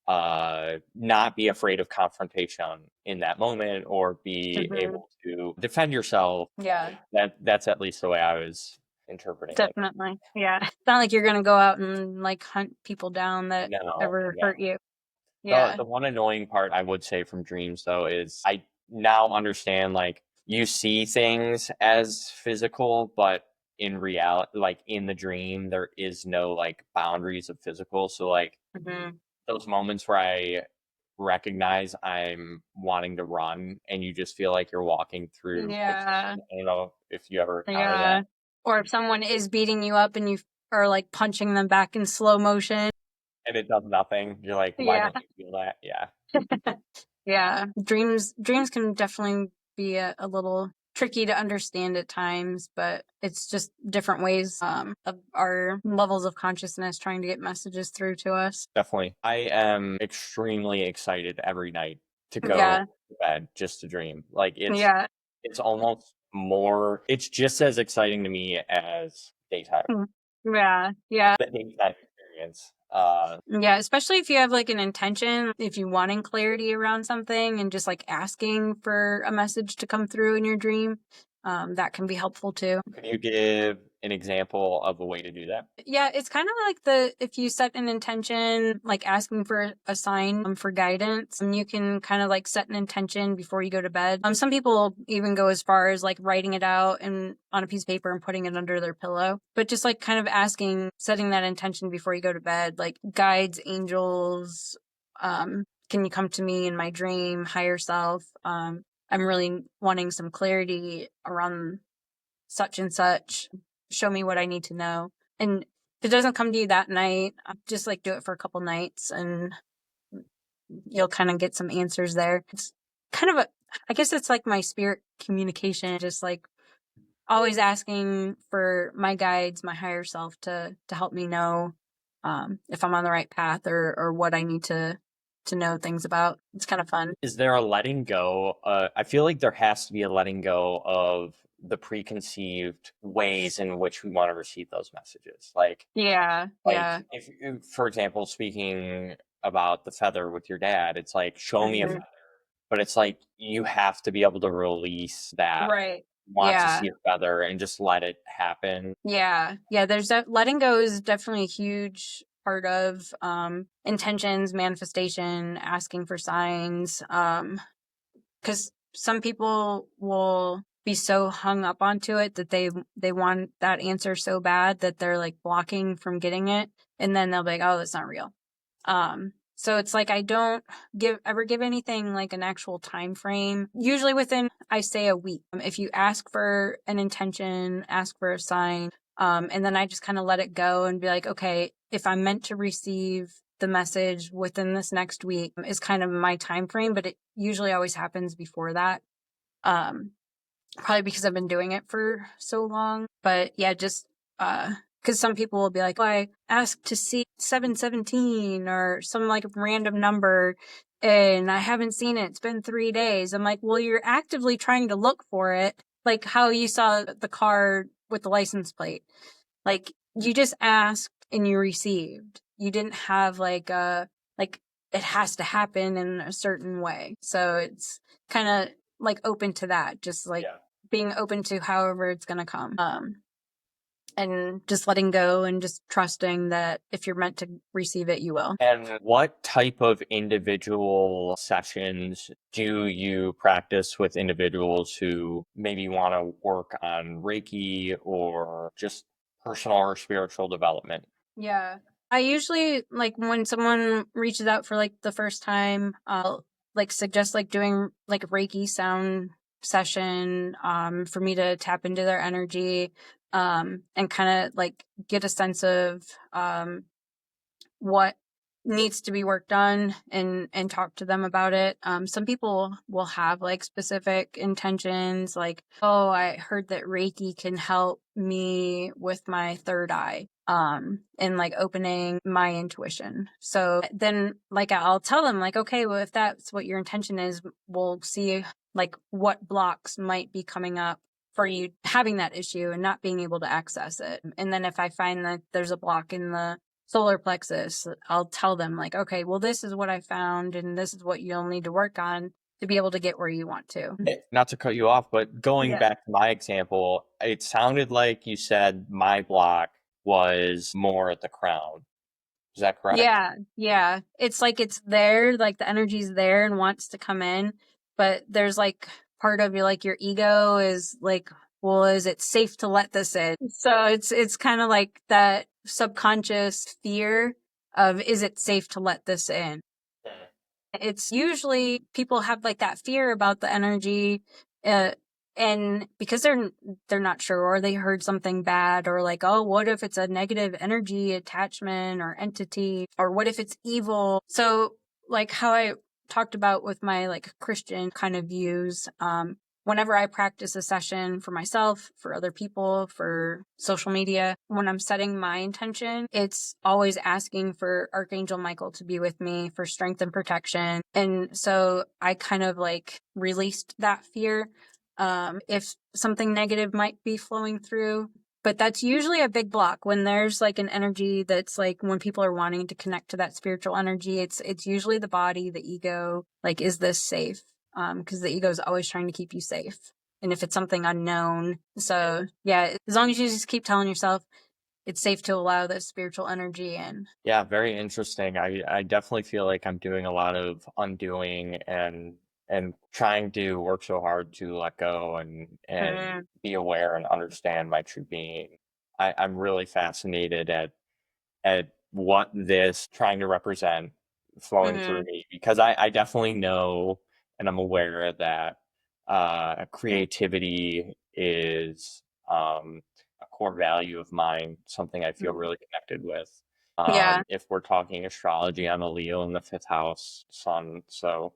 not be afraid of confrontation in that moment or be Hmm. able to defend yourself. Yeah. That's at least the way I was interpreting it. Definitely. Yeah. It's not like you're gonna go out and like hunt people down that No, ever yeah. hurt you. The Yeah. the one annoying part I would say from dreams though is I now understand like you see things as physical, but in reality, like in the dream, there is no like boundaries of physical. So like Hmm. those moments where I recognize I'm wanting to run and you just feel like you're walking through Yeah. quicksand. I don't know if you ever encounter that. Yeah. Or if someone is beating you up and you are like punching them back in slow motion. And it does nothing. You're like, why Yeah. don't you feel that? Yeah. Yeah. Dreams can definitely be a little tricky to understand at times, but it's just different ways of our levels of consciousness trying to get messages through to us. Definitely. I am extremely excited every night to go Yeah. to bed just to dream. Like Yeah. it's almost more it's just as exciting to me as daytime Mm. Yeah. Yeah. the daytime experience. Yeah, especially if you have like an intention, if you wanting clarity around something and just like asking for a message to come through in your dream, that can be helpful too. Can you give an example of a way to do that? Yeah, it's kind of like if you set an intention, like asking for a sign for guidance, and you can kind of like set an intention before you go to bed. Some people even go as far as like writing it out and on a piece of paper and putting it under their pillow, but just like kind of setting that intention before you go to bed, like guides, angels, can you come to me in my dream, higher self? I'm really wanting some clarity around such and such. Show me what I need to know. And if it doesn't come to you that night, just like do it for a couple nights and you'll kind of get some answers there. It's kind of I guess it's like my spirit communication, just like always asking for my guides, my higher self to help me know if I'm on the right path or what I need to know things about. It's kind of fun. Is there a letting go? I feel like there has to be a letting go of the preconceived ways in which we want to receive those messages. Yeah, Like yeah. if for example, speaking about the feather with your dad, it's like, show me a Mhm. feather. But it's like you have to be able to release that Right. want to Yeah. see a feather and just let it happen. Yeah. Yeah. There's that letting go is definitely a huge part of intentions, manifestation, asking for signs. Because some people will be so hung up onto it that they want that answer so bad that they're like blocking from getting it. And then they'll be like, oh, that's not real. So it's like I don't ever give anything like an actual time frame. Usually within, I say, a week. If you ask for an intention, ask for a sign, and then I just kind of let it go and be like, okay, if I'm meant to receive the message within this next week is kind of my time frame, but it usually always happens before that. Probably because I've been doing it for so long. But yeah, just because some people will be like, oh, I asked to see 717 or some like random number and I haven't seen it. It's been 3 days. I'm like, well, you're actively trying to look for it. Like how you saw the car with the license plate. Like you just asked and you received. You didn't have like it has to happen in a certain way. So it's kind of like open to that, just like being open to however it's going to come. And just letting go and just trusting that if you're meant to receive it, you will. And what type of individual sessions do you practice with individuals who maybe want to work on Reiki or just personal or spiritual development? Yeah. I usually like when someone reaches out for like the first time, I'll like suggest like doing like a Reiki sound session for me to tap into their energy and kind of like get a sense of what needs to be worked on and talk to them about it. Some people will have like specific intentions like, oh, I heard that Reiki can help me with my third eye and like opening my intuition. So then like I'll tell them like, okay, well, if that's what your intention is, we'll see like what blocks might be coming up for you having that issue and not being able to access it. And then if I find that there's a block in the solar plexus, I'll tell them like, okay, well, this is what I found and this is what you'll need to work on to be able to get where you want to. Not to cut you off, but going back to my example, it sounded like you said my block was more at the crown. Is that correct? Yeah. It's like it's there, like the energy's there and wants to come in, but there's like part of you, like your ego is like, well, is it safe to let this in? So it's kind of like that subconscious fear of, is it safe to let this in? It's usually people have like that fear about the energy, uh, and because they're not sure or they heard something bad or like, oh, what if it's a negative energy attachment or entity or what if it's evil? So like how I talked about with my like Christian kind of views, whenever I practice a session for myself, for other people, for social media, when I'm setting my intention, it's always asking for Archangel Michael to be with me for strength and protection. And so I kind of like released that fear. If something negative might be flowing through, but that's usually a big block when there's like an energy that's like when people are wanting to connect to that spiritual energy, it's usually the body, the ego, like, is this safe? Because the ego is always trying to keep you safe. And if it's something unknown, so yeah, as long as you just keep telling yourself it's safe to allow the spiritual energy in. Yeah, very interesting. I definitely feel like I'm doing a lot of undoing and trying to work so hard to let go and be aware and understand my true being. I'm really fascinated at what this trying to represent flowing through me because I definitely know and I'm aware that creativity is a core value of mine, something I feel really connected with. Yeah. If we're talking astrology, I'm a Leo in the fifth house sun, so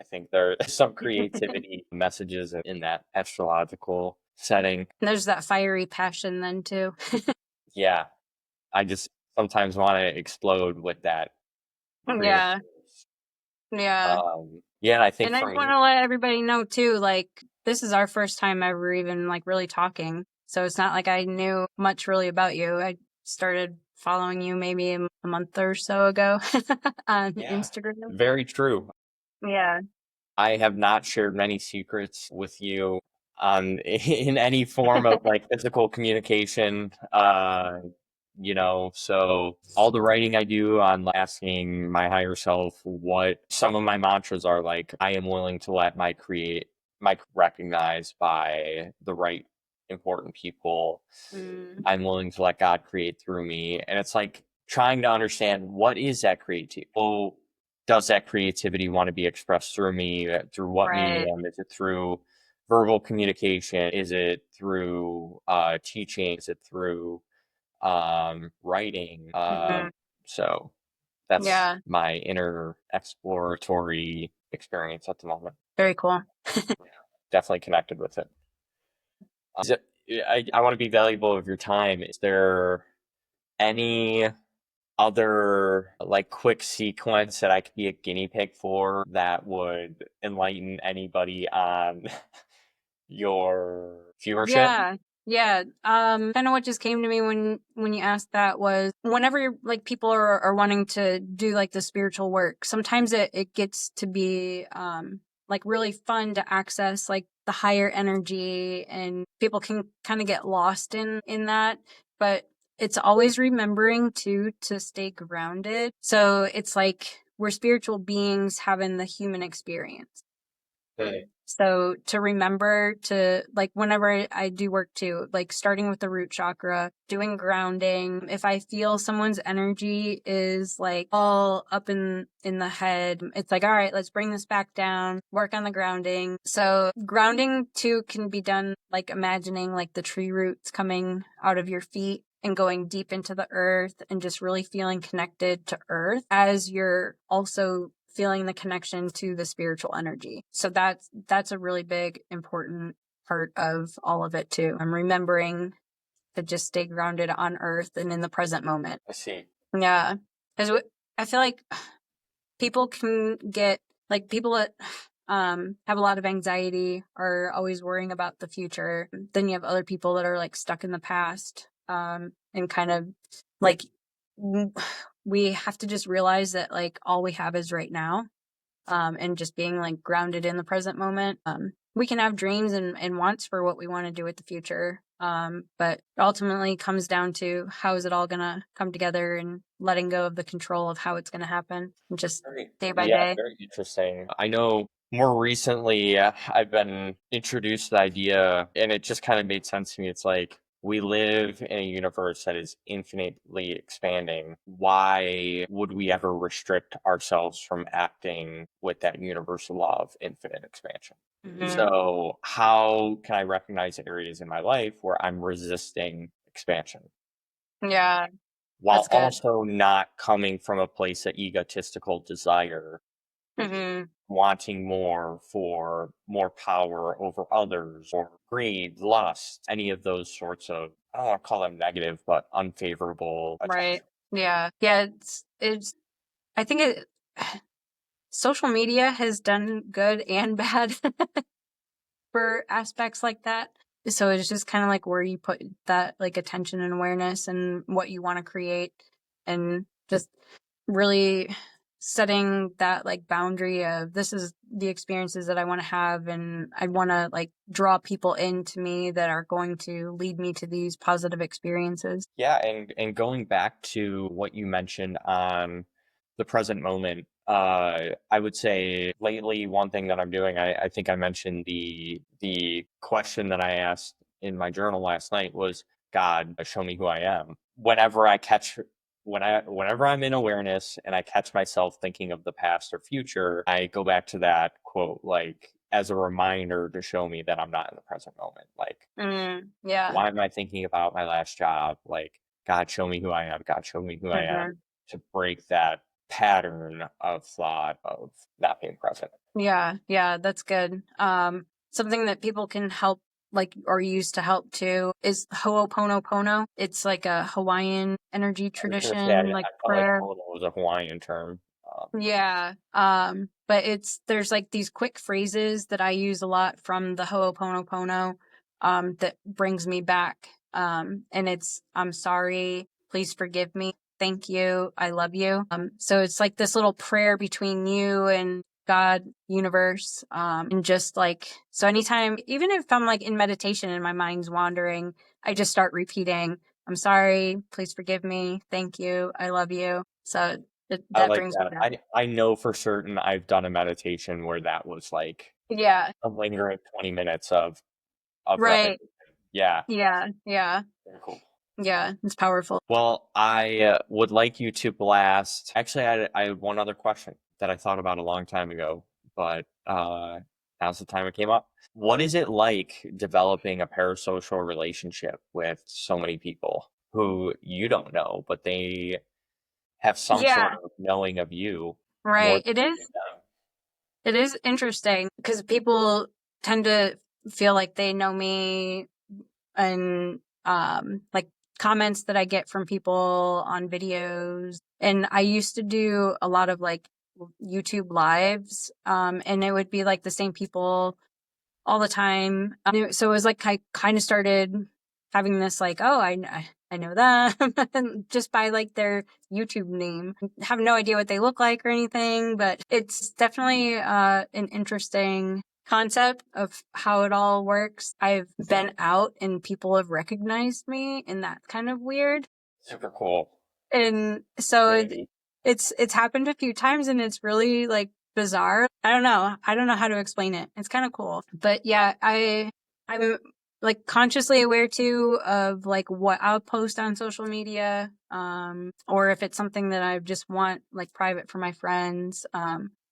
I think there are some creativity messages in that astrological setting. There's that fiery passion then too. Yeah, I just sometimes want to explode with that creative Yeah. force. Yeah. Yeah, and I think And I for just want me, to let everybody know too, like, this is our first time ever even like really talking. So it's not like I knew much really about you. I started following you maybe a month or so ago on yeah, Instagram. very true. Yeah. I have not shared many secrets with you on in any form of like physical communication. So all the writing I do on asking my higher self what some of my mantras are like, I am willing to let my recognize by the right important people. Mm. I'm willing to let God create through me. And it's like trying to understand what is that creativity. Well, does that creativity want to be expressed through me? Through what Right. medium? Is it through verbal communication? Is it through teaching? Is it through writing? Mhm. So that's Yeah. my inner exploratory experience at the moment. Very cool. Definitely connected with it. Is it I want to be valuable of your time. Is there any other like quick sequence that I could be a guinea pig for that would enlighten anybody on your viewership? Yeah. Yeah. Kind of what just came to me when you asked that was whenever like people are wanting to do like the spiritual work, sometimes it gets to be like really fun to access like the higher energy, and people can kind of get lost in that. But it's always remembering to stay grounded. So it's like we're spiritual beings having the human experience. Okay. So to remember to like whenever I do work too, like starting with the root chakra, doing grounding. If I feel someone's energy is like all up in the head, it's like, all right, let's bring this back down, work on the grounding. So grounding too can be done like imagining like the tree roots coming out of your feet and going deep into the earth and just really feeling connected to earth as you're also feeling the connection to the spiritual energy. So that's a really big important part of all of it too. I'm remembering to just stay grounded on earth and in the present moment. I see. Yeah. Cuz I feel like people can get like people that have a lot of anxiety are always worrying about the future. Then you have other people that are like stuck in the past, and kind of like we have to just realize that like all we have is right now, and just being like grounded in the present moment. We can have dreams and wants for what we want to do with the future. But ultimately comes down to how is it all going to come together and letting go of the control of how it's going to happen and just day by Yeah, day. very interesting. I know more recently I've been introduced to the idea, and it just kind of made sense to me. It's like we live in a universe that is infinitely expanding. Why would we ever restrict ourselves from acting with that universal law of infinite expansion? Mm-hmm. So, how can I recognize areas in my life where I'm resisting expansion, Yeah, while that's good. also not coming from a place of egotistical desire, Mm-hmm. wanting more for more power over others, or greed, lust, any of those sorts of, I don't want to call them negative, but unfavorable Right. attention. Yeah. Yeah. It's, I think social media has done good and bad for aspects like that. So it's just kind of like where you put that like attention and awareness and what you want to create, and just really setting that like boundary of this is the experiences that I want to have, and I want to like draw people into me that are going to lead me to these positive experiences. Yeah, and going back to what you mentioned on the present moment, I would say lately one thing that I'm doing, I think I mentioned the question that I asked in my journal last night was, God, show me who I am. Whenever I'm in awareness and I catch myself thinking of the past or future, I go back to that quote, like as a reminder to show me that I'm not in the present moment. Like, Yeah. why am I thinking about my last job? Like, God, show me who I am. God, show me who I am, Hmm. to break that pattern of thought of not being present. Yeah, yeah, that's good. Something that people can help like or use to help too is Ho'oponopono. It's like a Hawaiian energy I was going to say, tradition, like I felt like prayer. Kono was a Hawaiian term. Yeah. But there's like these quick phrases that I use a lot from the Ho'oponopono, that brings me back. And it's I'm sorry, please forgive me, thank you, I love you. So it's like this little prayer between you and God, universe, and just like so anytime, even if I'm like in meditation and my mind's wandering, I just start repeating, I'm sorry, please forgive me, thank you, I love you. So I that like brings me that. back. I know for certain I've done a meditation where that was like Yeah. a lingering 20 minutes of Right. repetition. Yeah, Yeah. Yeah. very cool. Yeah. It's powerful. Well, I would like you to blast. Actually, I had one other question. that I thought about a long time ago, but now's the time it came up. What is it like developing a parasocial relationship with so many people who you don't know, but they have some sort Yeah, of knowing of you more right. than you do them? It is interesting because people tend to feel like they know me and like comments that I get from people on videos. And I used to do a lot of like YouTube lives, and it would be like the same people all the time. So it was like I kind of started having this like, oh, I know them and just by like their YouTube name. Have no idea what they look like or anything, but it's definitely an interesting concept of how it all works. I've been out and people have recognized me, and that's kind of weird. Super cool. And so Maybe. it's happened a few times, and it's really like bizarre. I don't know. I don't know how to explain it. It's kind of cool. But yeah, I'm like consciously aware too of like what I'll post on social media, or if it's something that I just want like private for my friends.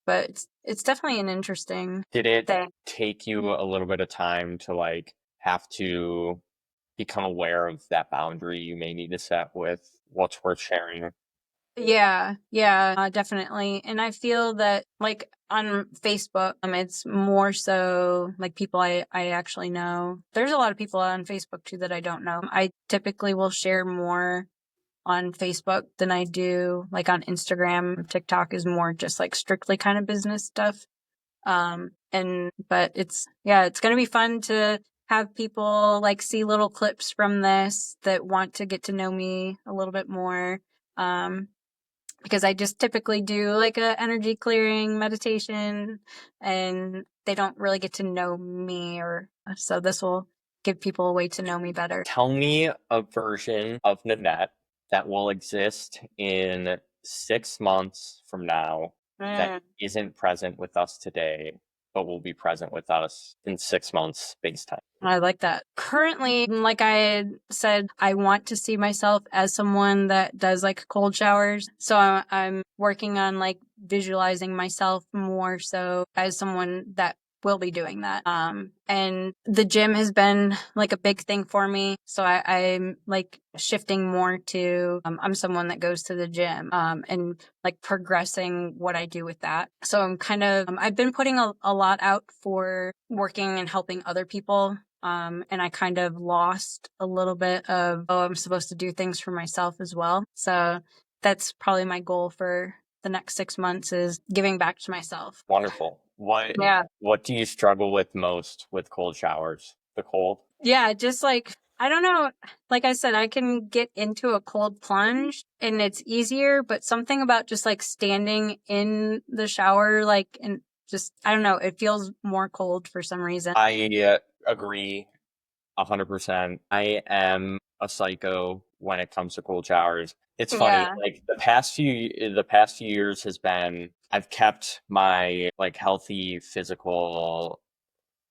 But it's definitely an interesting Did it thing. take you a little bit of time to like have to become aware of that boundary you may need to set with what's worth sharing? Yeah, definitely. And I feel that like on Facebook, it's more so like people I actually know. There's a lot of people on Facebook too that I don't know. I typically will share more on Facebook than I do like on Instagram. TikTok is more just like strictly kind of business stuff. But it's going to be fun to have people like see little clips from this that want to get to know me a little bit more. Um, because I just typically do like a energy clearing meditation, and they don't really get to know me, or so this will give people a way to know me better. Tell me a version of Nanette that will exist in 6 months from now that Mm. isn't present with us today, but will be present with us in 6 months space time. I like that. Currently, like I had said, I want to see myself as someone that does like cold showers. So I'm working on like visualizing myself more so as someone that will be doing that. And the gym has been like a big thing for me. So I'm like shifting more to, I'm someone that goes to the gym, and like progressing what I do with that. So I'm kind of, I've been putting a lot out for working and helping other people. And I kind of lost a little bit of, oh, I'm supposed to do things for myself as well. So that's probably my goal for the next 6 months is giving back to myself. Wonderful. Yeah. What do you struggle with most with cold showers? The cold? Yeah, just like, I don't know. Like I said, I can get into a cold plunge and it's easier, but something about just like standing in the shower, like, and just, I don't know, it feels more cold for some reason. I agree 100%. I am a psycho when it comes to cold showers. It's funny, Yeah. like the past few years has been I've kept my like healthy physical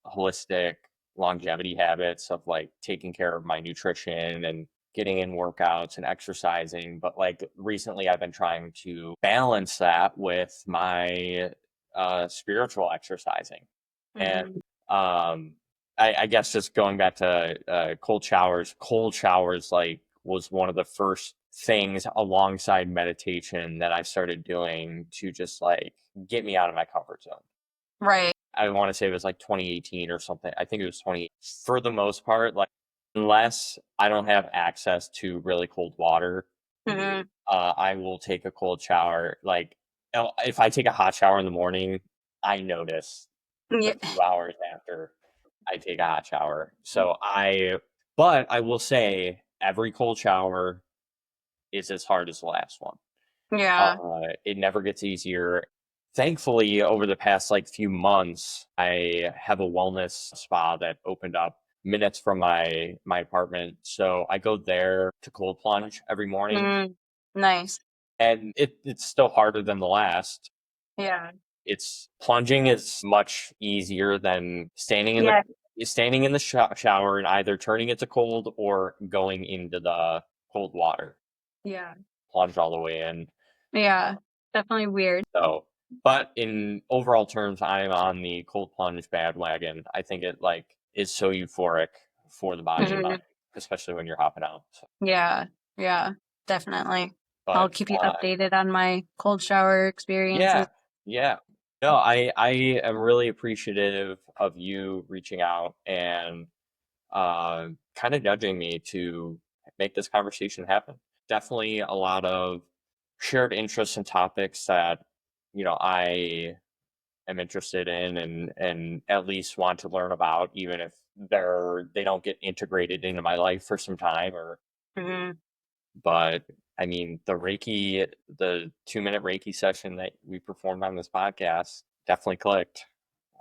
holistic longevity habits of like taking care of my nutrition and getting in workouts and exercising, but like recently I've been trying to balance that with my spiritual exercising. And Hmm. um I guess just going back to cold showers like was one of the first things alongside meditation that I started doing to just like get me out of my comfort zone. Right. I want to say it was like 2018 or something. I think it was 20. For the most part, like unless I don't have access to really cold water, Hmm. I will take a cold shower. Like if I take a hot shower in the morning, I notice a Yeah. few hours after I take a hot shower. But I will say every cold shower is as hard as the last one. Yeah. It never gets easier. Thankfully, over the past like few months, I have a wellness spa that opened up minutes from my apartment. So I go there to cold plunge every morning, Mm. Nice. and it's still harder than the last. Yeah. It's plunging is much easier than Yeah. standing in the shower and either turning it to cold or going into the cold water, Yeah. plunge all the way in. Yeah. Definitely weird. So But in overall terms, I'm on the cold plunge bandwagon. I think it like is so euphoric for the body and Mhm. mind, especially when you're hopping out. So, Yeah, yeah, definitely. I'll but keep you updated on my cold shower experiences. yeah, yeah. No, I am really appreciative of you reaching out and kind of nudging me to make this conversation happen. Definitely a lot of shared interests and topics that I am interested in and at least want to learn about, even if they don't get integrated into my life for some time. Or Mhm. but I mean, the 2-minute Reiki session that we performed on this podcast definitely clicked.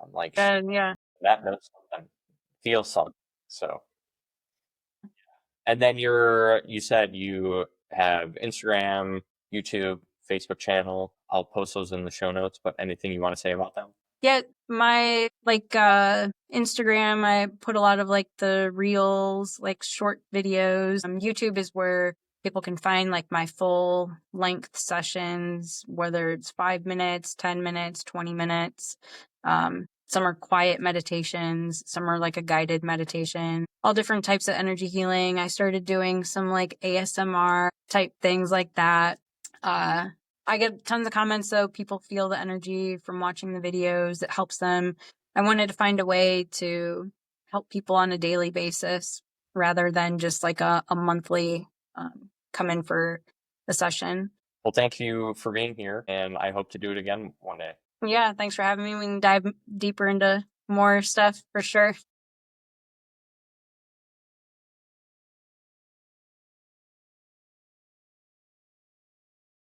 I'm like, Yeah. that knows something, feels something. So, and then you said you have Instagram, YouTube, Facebook channel. I'll post those in the show notes, but anything you want to say about them? Yeah, my Instagram, I put a lot of like the reels, like short videos. YouTube is where people can find like my full length sessions, whether it's 5 minutes, 10 minutes, 20 minutes. Some are quiet meditations, some are like a guided meditation, all different types of energy healing. I started doing some like ASMR type things like that. Uh, I get tons of comments, though. People feel the energy from watching the videos. It helps them. I wanted to find a way to help people on a daily basis rather than just like a monthly come in for a session. Well, thank you for being here, and I hope to do it again one day. Yeah, thanks for having me. We can dive deeper into more stuff for sure.